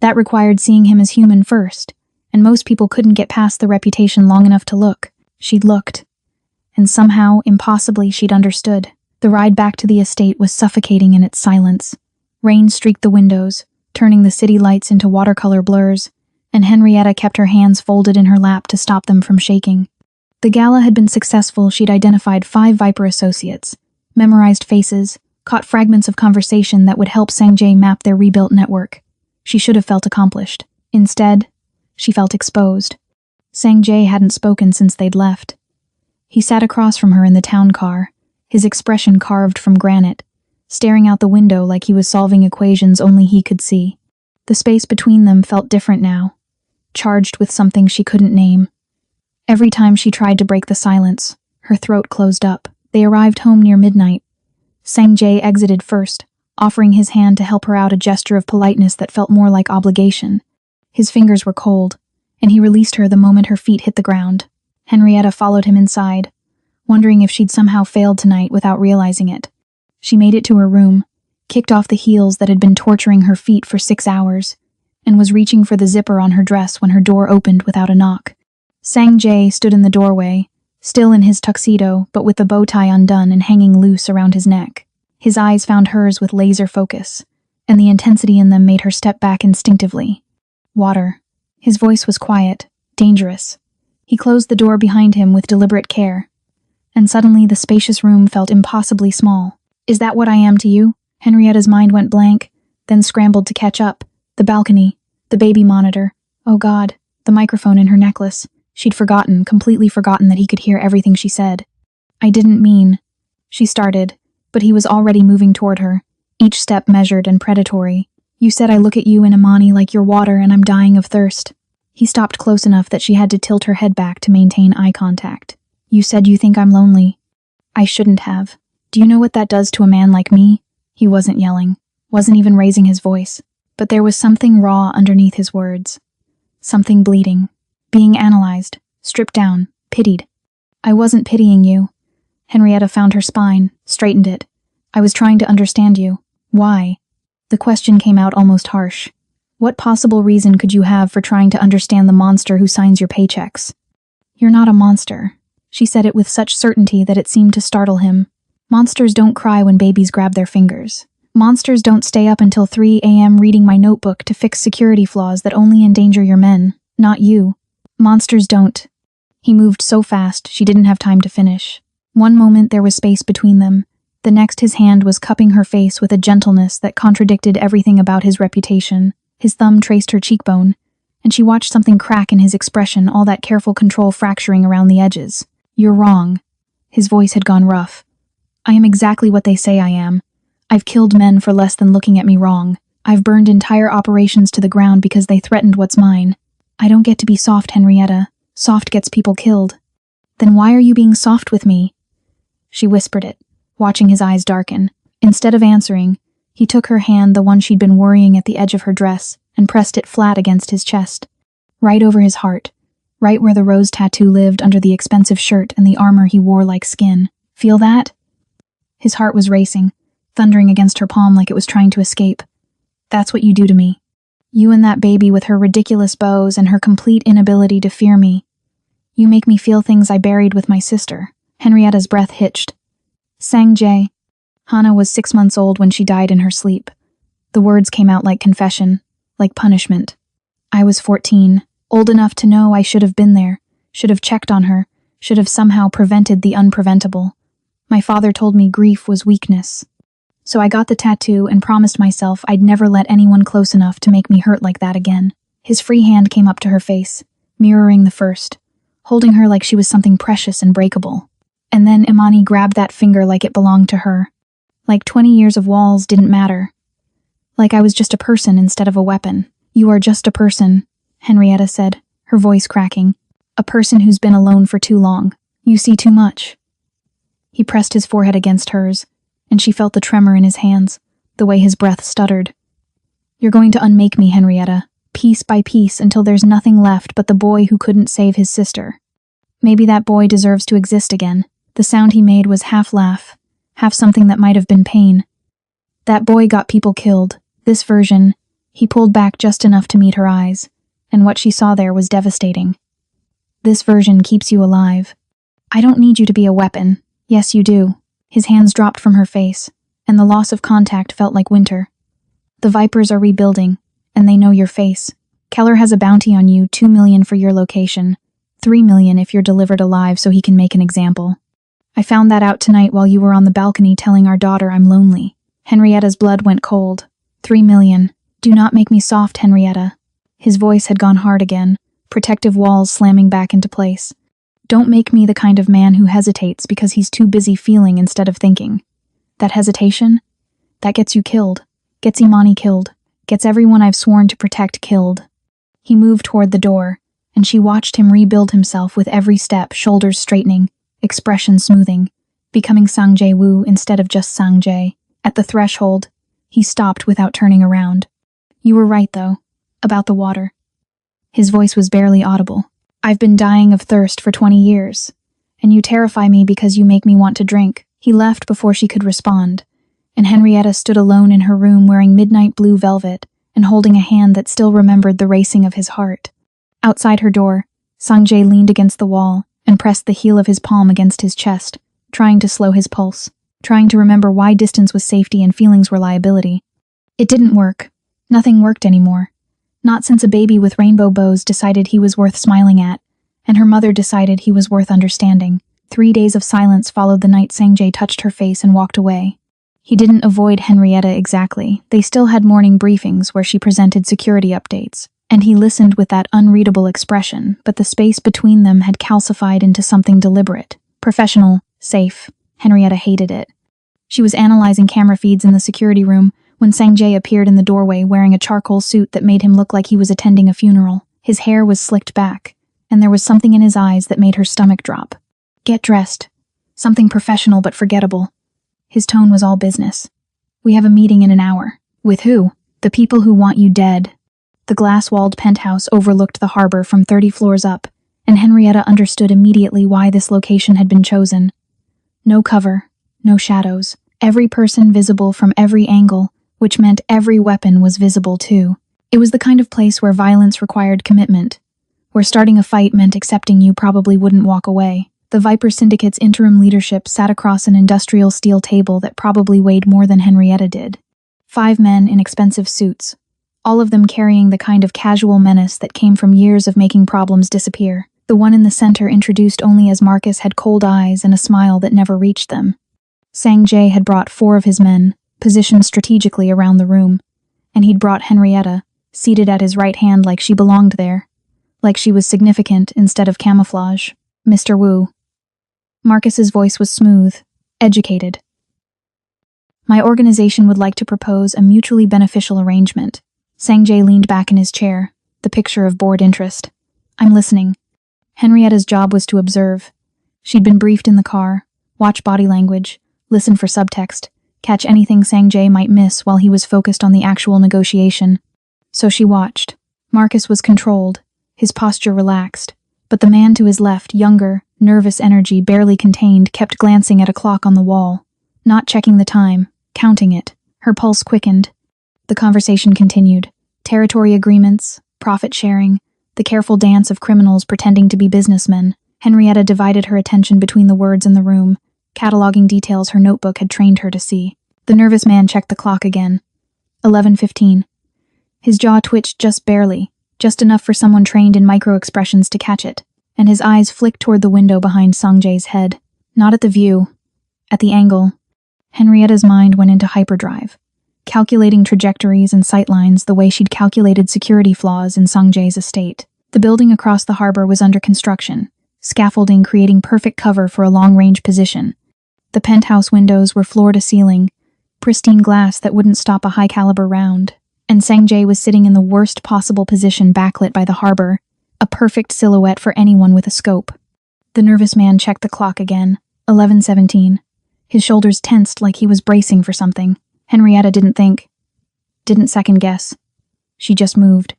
That required seeing him as human first, and most people couldn't get past the reputation long enough to look. She'd looked. And somehow, impossibly, she'd understood. The ride back to the estate was suffocating in its silence. Rain streaked the windows, turning the city lights into watercolor blurs, and Henrietta kept her hands folded in her lap to stop them from shaking. The gala had been successful. She'd identified 5 Viper associates, memorized faces, caught fragments of conversation that would help Sang-jae map their rebuilt network. She should have felt accomplished. Instead, she felt exposed. Sang-jae hadn't spoken since they'd left. He sat across from her in the town car, his expression carved from granite, staring out the window like he was solving equations only he could see. The space between them felt different now, charged with something she couldn't name. Every time she tried to break the silence, her throat closed up. They arrived home near midnight. Sang-jae exited first, offering his hand to help her out, a gesture of politeness that felt more like obligation. His fingers were cold, and he released her the moment her feet hit the ground. Henrietta followed him inside, wondering if she'd somehow failed tonight without realizing it. She made it to her room, kicked off the heels that had been torturing her feet for 6 hours, and was reaching for the zipper on her dress when her door opened without a knock. Sang-jae stood in the doorway, still in his tuxedo, but with the bow tie undone and hanging loose around his neck. His eyes found hers with laser focus, and the intensity in them made her step back instinctively. Water. His voice was quiet, dangerous. He closed the door behind him with deliberate care, and suddenly the spacious room felt impossibly small. Is that what I am to you? Henrietta's mind went blank, then scrambled to catch up. The balcony, the baby monitor. Oh God, the microphone in her necklace. She'd completely forgotten that he could hear everything she said. I didn't mean... She started, but he was already moving toward her, each step measured and predatory. You said I look at you in Imani like you're water and I'm dying of thirst. He stopped close enough that she had to tilt her head back to maintain eye contact. You said you think I'm lonely. I shouldn't have. Do you know what that does to a man like me? He wasn't yelling, wasn't even raising his voice, but there was something raw underneath his words. Something bleeding. Being analyzed, stripped down, pitied. I wasn't pitying you. Henrietta found her spine, straightened it. I was trying to understand you. Why? The question came out almost harsh. What possible reason could you have for trying to understand the monster who signs your paychecks? You're not a monster. She said it with such certainty that it seemed to startle him. Monsters don't cry when babies grab their fingers. Monsters don't stay up until 3 a.m. reading my notebook to fix security flaws that only endanger your men, not you. Monsters don't. He moved so fast, she didn't have time to finish. One moment there was space between them. The next his hand was cupping her face with a gentleness that contradicted everything about his reputation. His thumb traced her cheekbone, and she watched something crack in his expression, all that careful control fracturing around the edges. You're wrong. His voice had gone rough. I am exactly what they say I am. I've killed men for less than looking at me wrong. I've burned entire operations to the ground because they threatened what's mine. I don't get to be soft, Henrietta. Soft gets people killed. Then why are you being soft with me? She whispered it, watching his eyes darken. Instead of answering, he took her hand, the one she'd been worrying at the edge of her dress, and pressed it flat against his chest. Right over his heart, right where the rose tattoo lived under the expensive shirt and the armor he wore like skin. Feel that? His heart was racing, thundering against her palm like it was trying to escape. That's what you do to me. You and that baby with her ridiculous bows and her complete inability to fear me. You make me feel things I buried with my sister. Henrietta's breath hitched. Sang-jae. Hana was 6 months old when she died in her sleep. The words came out like confession, like punishment. I was 14, old enough to know I should have been there, should have checked on her, should have somehow prevented the unpreventable. My father told me grief was weakness. So I got the tattoo and promised myself I'd never let anyone close enough to make me hurt like that again. His free hand came up to her face, mirroring the first, holding her like she was something precious and breakable. And then Imani grabbed that finger like it belonged to her. Like 20 years of walls didn't matter. Like I was just a person instead of a weapon. You are just a person, Henrietta said, her voice cracking. A person who's been alone for too long. You see too much. He pressed his forehead against hers, and she felt the tremor in his hands, the way his breath stuttered. You're going to unmake me, Henrietta, piece by piece until there's nothing left but the boy who couldn't save his sister. Maybe that boy deserves to exist again. The sound he made was half laugh, half something that might have been pain. That boy got people killed. This version, he pulled back just enough to meet her eyes, and what she saw there was devastating. This version keeps you alive. I don't need you to be a weapon. Yes, you do. His hands dropped from her face, and the loss of contact felt like winter. The Vipers are rebuilding, and they know your face. Keller has a bounty on you, 2 million for your location, 3 million if you're delivered alive so he can make an example. I found that out tonight while you were on the balcony telling our daughter I'm lonely. Henrietta's blood went cold. 3 million. Do not make me soft, Henrietta. His voice had gone hard again, protective walls slamming back into place. Don't make me the kind of man who hesitates because he's too busy feeling instead of thinking. That hesitation? That gets you killed. Gets Imani killed. Gets everyone I've sworn to protect killed. He moved toward the door, and she watched him rebuild himself with every step, shoulders straightening, expression smoothing, becoming Sang Jae-woo instead of just Sang Jae. At the threshold, he stopped without turning around. You were right, though, about the water. His voice was barely audible. I've been dying of thirst for 20 years, and you terrify me because you make me want to drink. He left before she could respond, and Henrietta stood alone in her room wearing midnight blue velvet and holding a hand that still remembered the racing of his heart. Outside her door, Sang-jae leaned against the wall and pressed the heel of his palm against his chest, trying to slow his pulse, trying to remember why distance was safety and feelings were liability. It didn't work. Nothing worked anymore. Not since a baby with rainbow bows decided he was worth smiling at, and her mother decided he was worth understanding. 3 days of silence followed the night Sang-jae touched her face and walked away. He didn't avoid Henrietta exactly. They still had morning briefings where she presented security updates, and he listened with that unreadable expression, but the space between them had calcified into something deliberate, professional, safe. Henrietta hated it. She was analyzing camera feeds in the security room when Sang-jae appeared in the doorway wearing a charcoal suit that made him look like he was attending a funeral. His hair was slicked back, and there was something in his eyes that made her stomach drop. Get dressed. Something professional but forgettable. His tone was all business. We have a meeting in an hour. With who? The people who want you dead. The glass-walled penthouse overlooked the harbor from 30 floors up, and Henrietta understood immediately why this location had been chosen. No cover, no shadows, every person visible from every angle, which meant every weapon was visible too. It was the kind of place where violence required commitment, where starting a fight meant accepting you probably wouldn't walk away. The Viper Syndicate's interim leadership sat across an industrial steel table that probably weighed more than Henrietta did. 5 men in expensive suits, all of them carrying the kind of casual menace that came from years of making problems disappear. The one in the center, introduced only as Marcus, had cold eyes and a smile that never reached them. Sang-jae had brought 4 of his men, positioned strategically around the room, and he'd brought Henrietta, seated at his right hand like she belonged there, like she was significant instead of camouflage. Mr. Wu. Marcus's voice was smooth, educated. My organization would like to propose a mutually beneficial arrangement. Sang-jae leaned back in his chair, the picture of bored interest. I'm listening. Henrietta's job was to observe. She'd been briefed in the car, watch body language, listen for subtext, catch anything Sang-jae might miss while he was focused on the actual negotiation. So she watched. Marcus was controlled, his posture relaxed, but the man to his left, younger, nervous energy barely contained, kept glancing at a clock on the wall, not checking the time, counting it. Her pulse quickened. The conversation continued. Territory agreements, profit sharing, the careful dance of criminals pretending to be businessmen. Henrietta divided her attention between the words in the room, cataloging details her notebook had trained her to see. The nervous man checked the clock again. 11:15. His jaw twitched just barely, just enough for someone trained in micro-expressions to catch it, and his eyes flicked toward the window behind Sang-jae's head. Not at the view, at the angle. Henrietta's mind went into hyperdrive, calculating trajectories and sightlines the way she'd calculated security flaws in Sang-jae's estate. The building across the harbor was under construction, scaffolding creating perfect cover for a long-range position. The penthouse windows were floor-to-ceiling, pristine glass that wouldn't stop a high-caliber round, and Sang-jae was sitting in the worst possible position backlit by the harbor, a perfect silhouette for anyone with a scope. The nervous man checked the clock again. 11:17. His shoulders tensed like he was bracing for something. Henrietta didn't think. Didn't second guess. She just moved.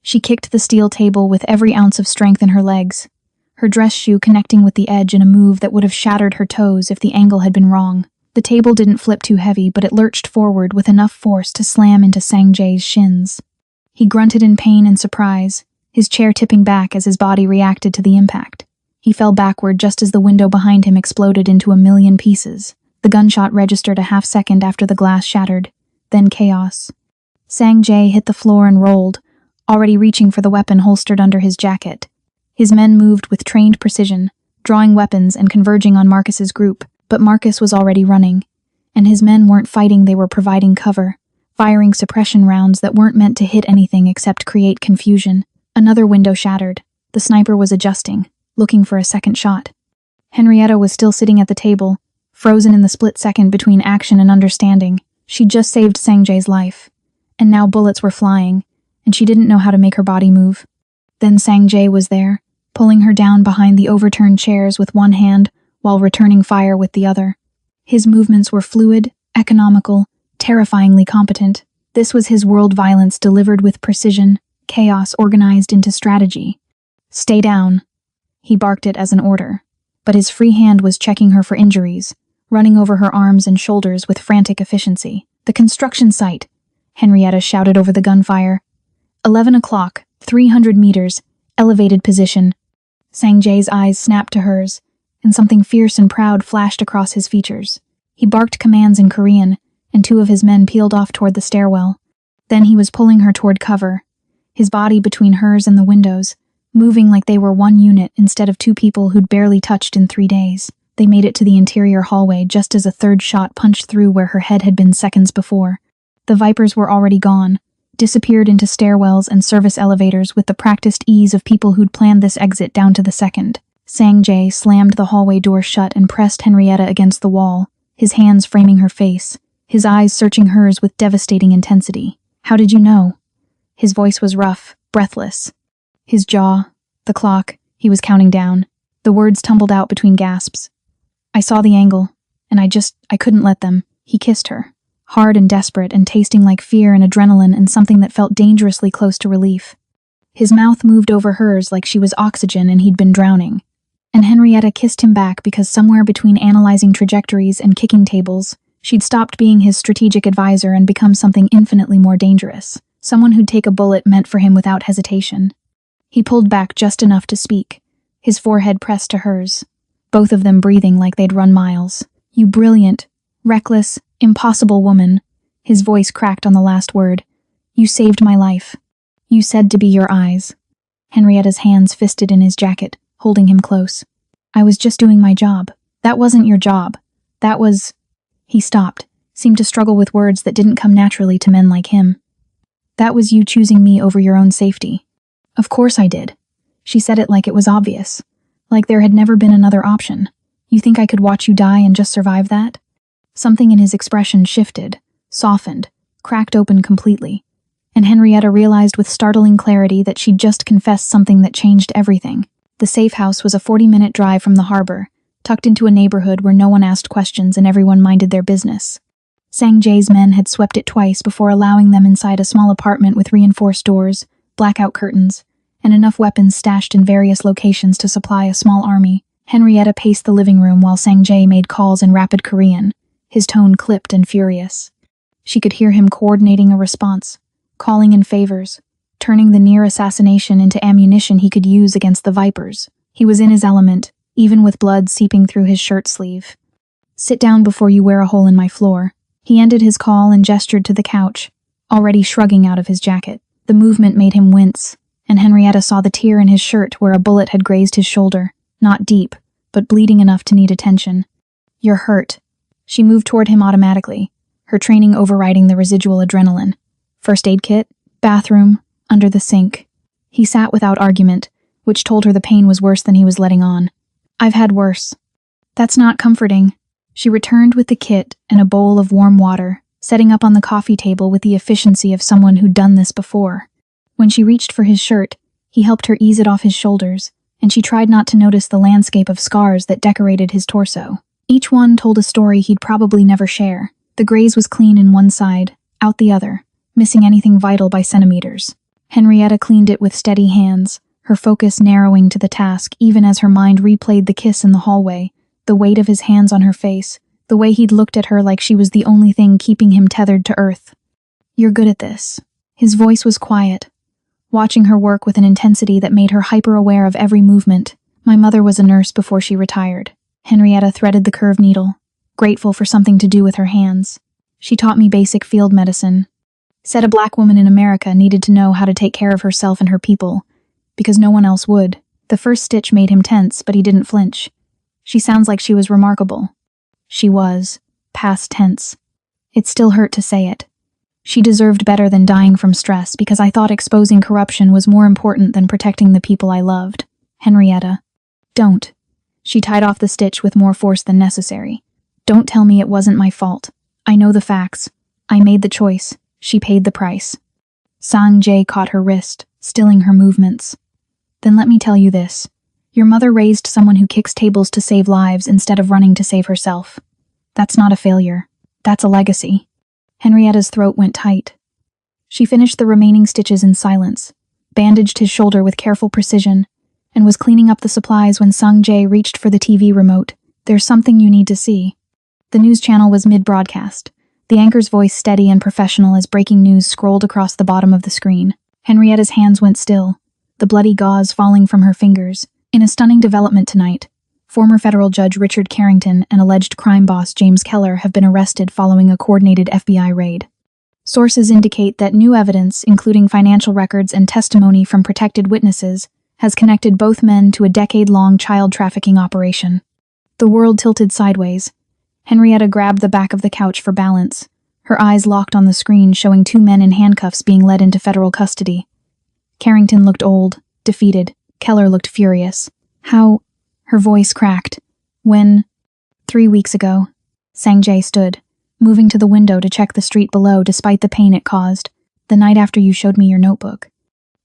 She kicked the steel table with every ounce of strength in her legs, her dress shoe connecting with the edge in a move that would have shattered her toes if the angle had been wrong. The table didn't flip too heavy, but it lurched forward with enough force to slam into Sang-jae's shins. He grunted in pain and surprise, his chair tipping back as his body reacted to the impact. He fell backward just as the window behind him exploded into a million pieces. The gunshot registered a half-second after the glass shattered, then chaos. Sang-jae hit the floor and rolled, already reaching for the weapon holstered under his jacket. His men moved with trained precision, drawing weapons and converging on Marcus's group, but Marcus was already running, and his men weren't fighting, they were providing cover, firing suppression rounds that weren't meant to hit anything except create confusion. Another window shattered. The sniper was adjusting, looking for a second shot. Henrietta was still sitting at the table, frozen in the split second between action and understanding. She'd just saved Sang-jae's life, and now bullets were flying, and she didn't know how to make her body move. Then Sang-jae was there, pulling her down behind the overturned chairs with one hand while returning fire with the other. His movements were fluid, economical, terrifyingly competent. This was his world violence delivered with precision, chaos organized into strategy. "Stay down," he barked it as an order, but his free hand was checking her for injuries, running over her arms and shoulders with frantic efficiency. "The construction site," Henrietta shouted over the gunfire. 11 o'clock, 300 meters, elevated position. Sang-jae's eyes snapped to hers, and something fierce and proud flashed across his features. He barked commands in Korean, and two of his men peeled off toward the stairwell. Then he was pulling her toward cover, his body between hers and the windows, moving like they were one unit instead of two people who'd barely touched in 3 days. They made it to the interior hallway just as a third shot punched through where her head had been seconds before. The Vipers were already gone, disappeared into stairwells and service elevators with the practiced ease of people who'd planned this exit down to the second. Sang-jae slammed the hallway door shut and pressed Henrietta against the wall, his hands framing her face, his eyes searching hers with devastating intensity. "How did you know?" His voice was rough, breathless. His jaw, the clock, he was counting down. The words tumbled out between gasps. "I saw the angle, and I couldn't let them." He kissed her, hard and desperate and tasting like fear and adrenaline and something that felt dangerously close to relief. His mouth moved over hers like she was oxygen and he'd been drowning. And Henrietta kissed him back because somewhere between analyzing trajectories and kicking tables, she'd stopped being his strategic advisor and become something infinitely more dangerous, someone who'd take a bullet meant for him without hesitation. He pulled back just enough to speak, his forehead pressed to hers, both of them breathing like they'd run miles. "You brilliant, reckless, impossible woman." His voice cracked on the last word. "You saved my life. You said to be your eyes." Henrietta's hands fisted in his jacket, holding him close. "I was just doing my job." "That wasn't your job. That was—" He stopped, seemed to struggle with words that didn't come naturally to men like him. "That was you choosing me over your own safety." "Of course I did." She said it like it was obvious, like there had never been another option. "You think I could watch you die and just survive that?" Something in his expression shifted, softened, cracked open completely, and Henrietta realized with startling clarity that she'd just confessed something that changed everything. The safe house was a 40-minute drive from the harbor, tucked into a neighborhood where no one asked questions and everyone minded their business. Sang-jae's men had swept it twice before allowing them inside a small apartment with reinforced doors, blackout curtains, and enough weapons stashed in various locations to supply a small army. Henrietta paced the living room while Sang-jae made calls in rapid Korean, his tone clipped and furious. She could hear him coordinating a response, calling in favors, turning the near assassination into ammunition he could use against the Vipers. He was in his element, even with blood seeping through his shirt sleeve. "Sit down before you wear a hole in my floor." He ended his call and gestured to the couch, already shrugging out of his jacket. The movement made him wince, and Henrietta saw the tear in his shirt where a bullet had grazed his shoulder, not deep, but bleeding enough to need attention. "You're hurt." She moved toward him automatically, her training overriding the residual adrenaline. "First aid kit? Bathroom? Under the sink." He sat without argument, which told her the pain was worse than he was letting on. "I've had worse." "That's not comforting." She returned with the kit and a bowl of warm water, setting up on the coffee table with the efficiency of someone who'd done this before. When she reached for his shirt, he helped her ease it off his shoulders, and she tried not to notice the landscape of scars that decorated his torso. Each one told a story he'd probably never share. The graze was clean in one side, out the other, missing anything vital by centimeters. Henrietta cleaned it with steady hands, her focus narrowing to the task even as her mind replayed the kiss in the hallway, the weight of his hands on her face, the way he'd looked at her like she was the only thing keeping him tethered to earth. "You're good at this." His voice was quiet, watching her work with an intensity that made her hyper-aware of every movement. "My mother was a nurse before she retired." Henrietta threaded the curved needle, grateful for something to do with her hands. "She taught me basic field medicine. Said a black woman in America needed to know how to take care of herself and her people, because no one else would." The first stitch made him tense, but he didn't flinch. "She sounds like she was remarkable." She was. past tense. It still hurt to say it. She deserved better than dying from stress because I thought exposing corruption was more important than protecting the people I loved. Henrietta. Don't. She tied off the stitch with more force than necessary. Don't tell me it wasn't my fault. I know the facts. I made the choice. She paid the price. Sang-jae caught her wrist, stilling her movements. Then let me tell you this. Your mother raised someone who kicks tables to save lives instead of running to save herself. That's not a failure. That's a legacy. Henrietta's throat went tight. She finished the remaining stitches in silence, bandaged his shoulder with careful precision, and was cleaning up the supplies when Sang-jae reached for the TV remote. There's something you need to see. The news channel was mid-broadcast, the anchor's voice steady and professional as breaking news scrolled across the bottom of the screen. Henrietta's hands went still, the bloody gauze falling from her fingers. In a stunning development tonight, former federal judge Richard Carrington and alleged crime boss James Keller have been arrested following a coordinated FBI raid. Sources indicate that new evidence, including financial records and testimony from protected witnesses, has connected both men to a decade-long child trafficking operation. The world tilted sideways. Henrietta grabbed the back of the couch for balance, her eyes locked on the screen showing two men in handcuffs being led into federal custody. Carrington looked old, defeated. Keller looked furious. How? Her voice cracked. When? 3 weeks ago. Sang-jae stood, moving to the window to check the street below despite the pain it caused. The night after you showed me your notebook.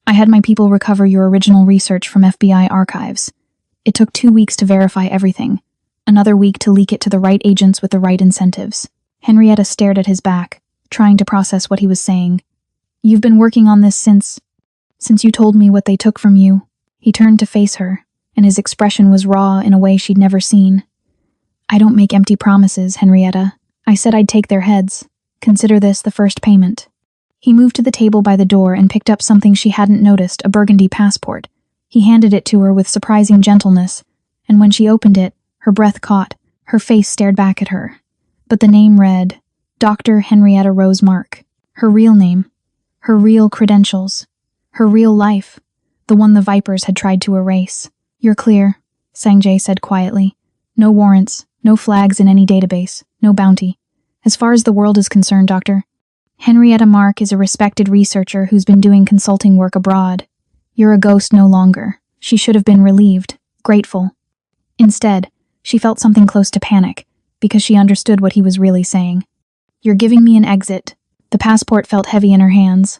I had my people recover your original research from FBI archives. It took 2 weeks to verify everything. Another week to leak it to the right agents with the right incentives. Henrietta stared at his back, trying to process what he was saying. You've been working on this since you told me what they took from you. He turned to face her, and his expression was raw in a way she'd never seen. I don't make empty promises, Henrietta. I said I'd take their heads. Consider this the first payment. He moved to the table by the door and picked up something she hadn't noticed, a burgundy passport. He handed it to her with surprising gentleness, and when she opened it, her breath caught, her face stared back at her. But the name read, Dr. Henrietta Rosemark. Her real name, her real credentials, her real life. The one the Vipers had tried to erase. You're clear, Sang-jae said quietly. No warrants, no flags in any database, no bounty. As far as the world is concerned, Doctor, Henrietta Mark is a respected researcher who's been doing consulting work abroad. You're a ghost no longer. She should have been relieved, grateful. Instead, she felt something close to panic, because she understood what he was really saying. You're giving me an exit. The passport felt heavy in her hands.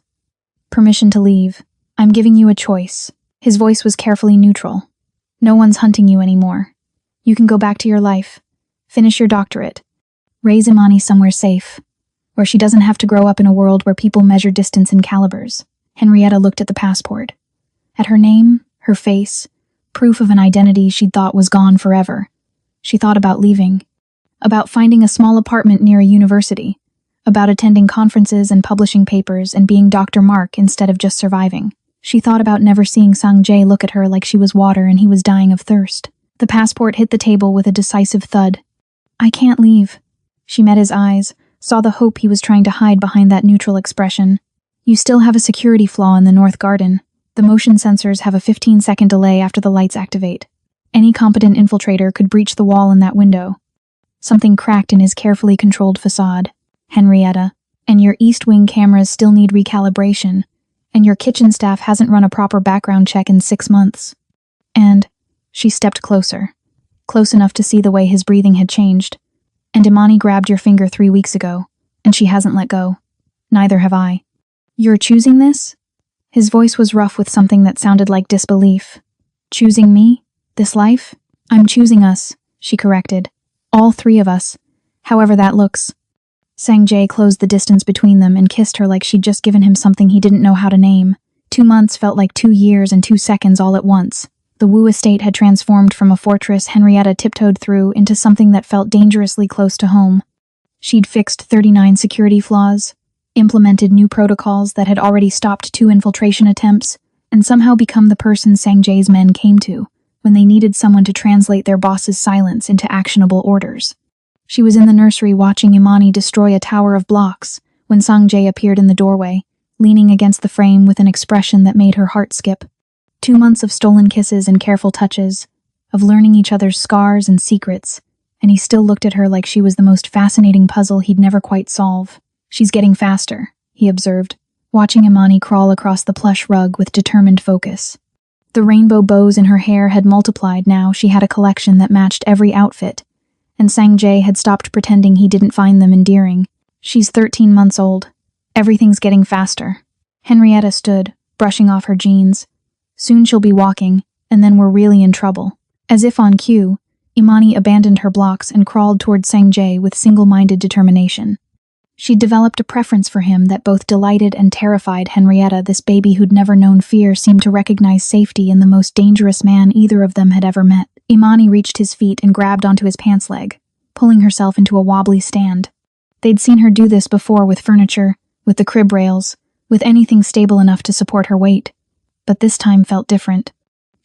Permission to leave. I'm giving you a choice. His voice was carefully neutral. No one's hunting you anymore. You can go back to your life. Finish your doctorate. Raise Imani somewhere safe, where she doesn't have to grow up in a world where people measure distance in calibers. Henrietta looked at the passport. At her name, her face, proof of an identity she'd thought was gone forever. She thought about leaving. About finding a small apartment near a university. About attending conferences and publishing papers and being Dr. Mark instead of just surviving. She thought about never seeing Sang-jae look at her like she was water and he was dying of thirst. The passport hit the table with a decisive thud. I can't leave. She met his eyes, saw the hope he was trying to hide behind that neutral expression. You still have a security flaw in the North Garden. The motion sensors have a 15-second delay after the lights activate. Any competent infiltrator could breach the wall in that window. Something cracked in his carefully controlled facade. Henrietta, and your East Wing cameras still need recalibration. And your kitchen staff hasn't run a proper background check in 6 months. And she stepped closer, close enough to see the way his breathing had changed. And Imani grabbed your finger 3 weeks ago, and she hasn't let go. Neither have I. You're choosing this? His voice was rough with something that sounded like disbelief. Choosing me? This life? I'm choosing us, she corrected. All 3 of us. However that looks. Sang-jae closed the distance between them and kissed her like she'd just given him something he didn't know how to name. 2 months felt like 2 years and 2 seconds all at once. The Wu estate had transformed from a fortress Henrietta tiptoed through into something that felt dangerously close to home. She'd fixed 39 security flaws, implemented new protocols that had already stopped 2 infiltration attempts, and somehow become the person Sang-jae's men came to when they needed someone to translate their boss's silence into actionable orders. She was in the nursery watching Imani destroy a tower of blocks when Sang-jae appeared in the doorway, leaning against the frame with an expression that made her heart skip. 2 months of stolen kisses and careful touches, of learning each other's scars and secrets, and he still looked at her like she was the most fascinating puzzle he'd never quite solve. "She's getting faster," he observed, watching Imani crawl across the plush rug with determined focus. The rainbow bows in her hair had multiplied now. She had a collection that matched every outfit, and Sanjay had stopped pretending he didn't find them endearing. "She's 13 months old. Everything's getting faster." Henrietta stood, brushing off her jeans. "Soon she'll be walking, and then we're really in trouble." As if on cue, Imani abandoned her blocks and crawled toward Sanjay with single-minded determination. She'd developed a preference for him that both delighted and terrified Henrietta. This baby who'd never known fear seemed to recognize safety in the most dangerous man either of them had ever met. Imani reached his feet and grabbed onto his pants leg, pulling herself into a wobbly stand. They'd seen her do this before with furniture, with the crib rails, with anything stable enough to support her weight. But this time felt different.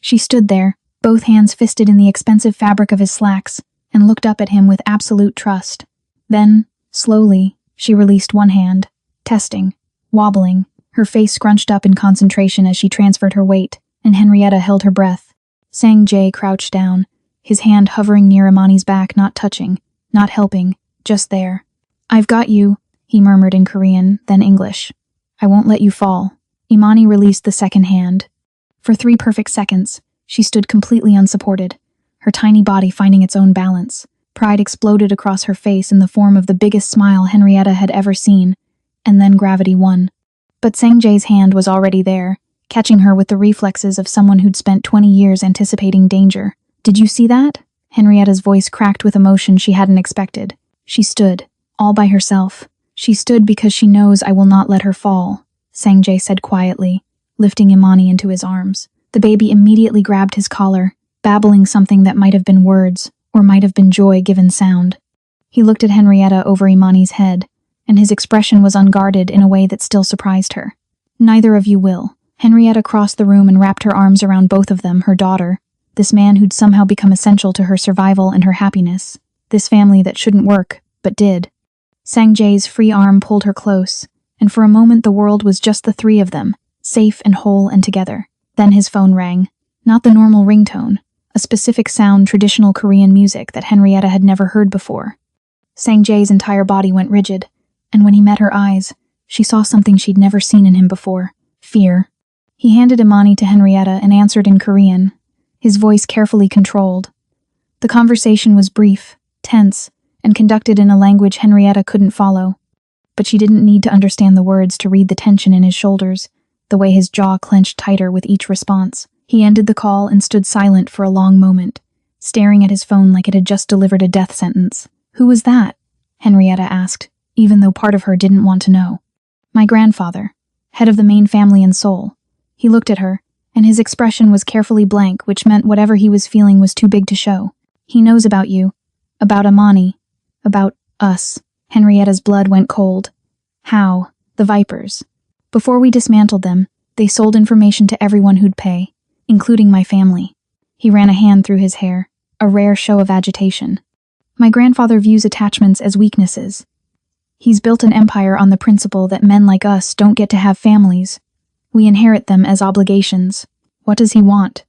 She stood there, both hands fisted in the expensive fabric of his slacks, and looked up at him with absolute trust. Then, slowly, she released one hand, testing, wobbling, her face scrunched up in concentration as she transferred her weight, and Henrietta held her breath. Sanjay crouched down, his hand hovering near Imani's back, not touching, not helping, just there. "I've got you," he murmured in Korean, then English. "I won't let you fall." Imani released the second hand. For 3 perfect seconds, she stood completely unsupported, her tiny body finding its own balance. Pride exploded across her face in the form of the biggest smile Henrietta had ever seen, and then gravity won. But Sanjay's hand was already there, catching her with the reflexes of someone who'd spent 20 years anticipating danger. "Did you see that?" Henrietta's voice cracked with emotion she hadn't expected. She stood, all by herself. "She stood because she knows I will not let her fall," Sanjay said quietly, lifting Imani into his arms. The baby immediately grabbed his collar, babbling something that might have been words, or might have been joy given sound. He looked at Henrietta over Imani's head, and his expression was unguarded in a way that still surprised her. "Neither of you will." Henrietta crossed the room and wrapped her arms around both of them, her daughter, this man who'd somehow become essential to her survival and her happiness, this family that shouldn't work, but did. Sanjay's free arm pulled her close, and for a moment the world was just the 3 of them, safe and whole and together. Then his phone rang. Not the normal ringtone, a specific sound, traditional Korean music that Henrietta had never heard before. Sanjay's entire body went rigid, and when he met her eyes, she saw something she'd never seen in him before: fear. He handed Imani to Henrietta and answered in Korean, his voice carefully controlled. The conversation was brief, tense, and conducted in a language Henrietta couldn't follow. But she didn't need to understand the words to read the tension in his shoulders, the way his jaw clenched tighter with each response. He ended the call and stood silent for a long moment, staring at his phone like it had just delivered a death sentence. "Who was that?" Henrietta asked, even though part of her didn't want to know. "My grandfather, head of the main family in Seoul." He looked at her, and his expression was carefully blank, which meant whatever he was feeling was too big to show. "He knows about you, about Imani, about us." Henrietta's blood went cold. "How?" "The Vipers. Before we dismantled them, they sold information to everyone who'd pay, including my family." He ran a hand through his hair, a rare show of agitation. "My grandfather views attachments as weaknesses. He's built an empire on the principle that men like us don't get to have families. We inherit them as obligations. What does he want?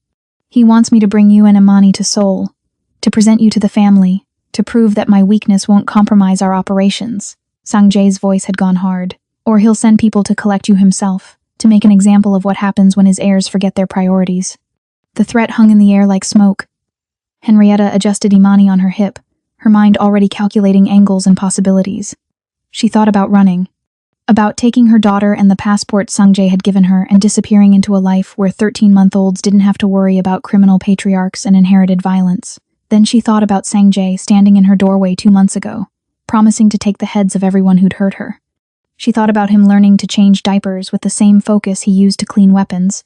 He wants me to bring you and Imani to Seoul, to present you to the family, to prove that my weakness won't compromise our operations." Sanjay's voice had gone hard. "Or he'll send people to collect you himself, to make an example of what happens when his heirs forget their priorities." The threat hung in the air like smoke. Henrietta adjusted Imani on her hip, her mind already calculating angles and possibilities. She thought about running, about taking her daughter and the passport Sanjay had given her and disappearing into a life where 13-month-olds didn't have to worry about criminal patriarchs and inherited violence. Then she thought about Sanjay standing in her doorway 2 months ago, promising to take the heads of everyone who'd hurt her. She thought about him learning to change diapers with the same focus he used to clean weapons.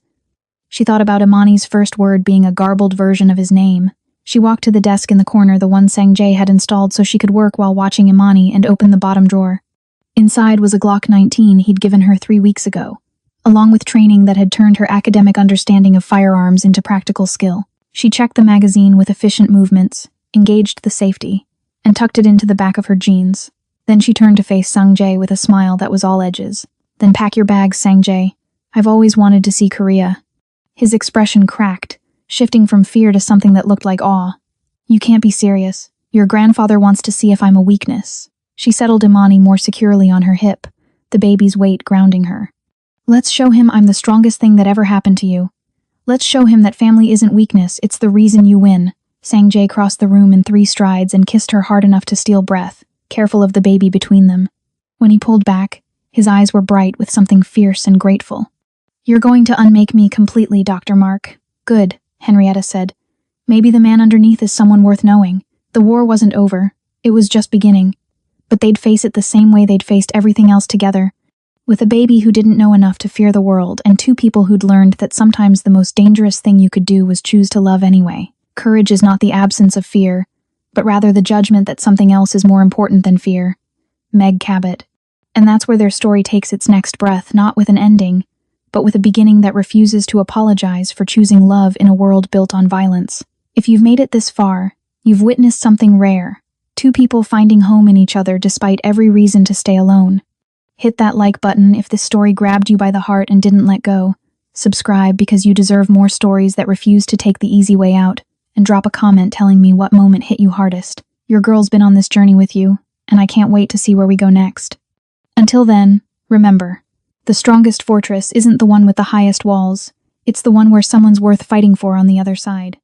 She thought about Imani's first word being a garbled version of his name. She walked to the desk in the corner, the one Sanjay had installed so she could work while watching Imani, and opened the bottom drawer. Inside was a Glock 19 he'd given her 3 weeks ago, along with training that had turned her academic understanding of firearms into practical skill. She checked the magazine with efficient movements, engaged the safety, and tucked it into the back of her jeans. Then she turned to face Sanjay with a smile that was all edges. "Then pack your bags, Sanjay. I've always wanted to see Korea." His expression cracked, shifting from fear to something that looked like awe. "You can't be serious. Your grandfather wants to see if I'm a weakness. She settled Imani more securely on her hip, the baby's weight grounding her. Let's show him I'm the strongest thing that ever happened to you. Let's show him that family isn't weakness, it's the reason you win. Sanjay crossed the room in 3 strides and kissed her hard enough to steal breath, careful of the baby between them. When he pulled back, his eyes were bright with something fierce and grateful. You're going to unmake me completely, Dr. Mark. Good, Henrietta said. Maybe the man underneath is someone worth knowing. The war wasn't over. It was just beginning. But they'd face it the same way they'd faced everything else together. With a baby who didn't know enough to fear the world and 2 people who'd learned that sometimes the most dangerous thing you could do was choose to love anyway. Courage is not the absence of fear, but rather the judgment that something else is more important than fear. Meg Cabot. And that's where their story takes its next breath, not with an ending, but with a beginning that refuses to apologize for choosing love in a world built on violence. If you've made it this far, you've witnessed something rare. 2 people finding home in each other despite every reason to stay alone. Hit that like button if this story grabbed you by the heart and didn't let go. Subscribe because you deserve more stories that refuse to take the easy way out. And drop a comment telling me what moment hit you hardest. Your girl's been on this journey with you, and I can't wait to see where we go next. Until then, remember, the strongest fortress isn't the one with the highest walls, it's the one where someone's worth fighting for on the other side.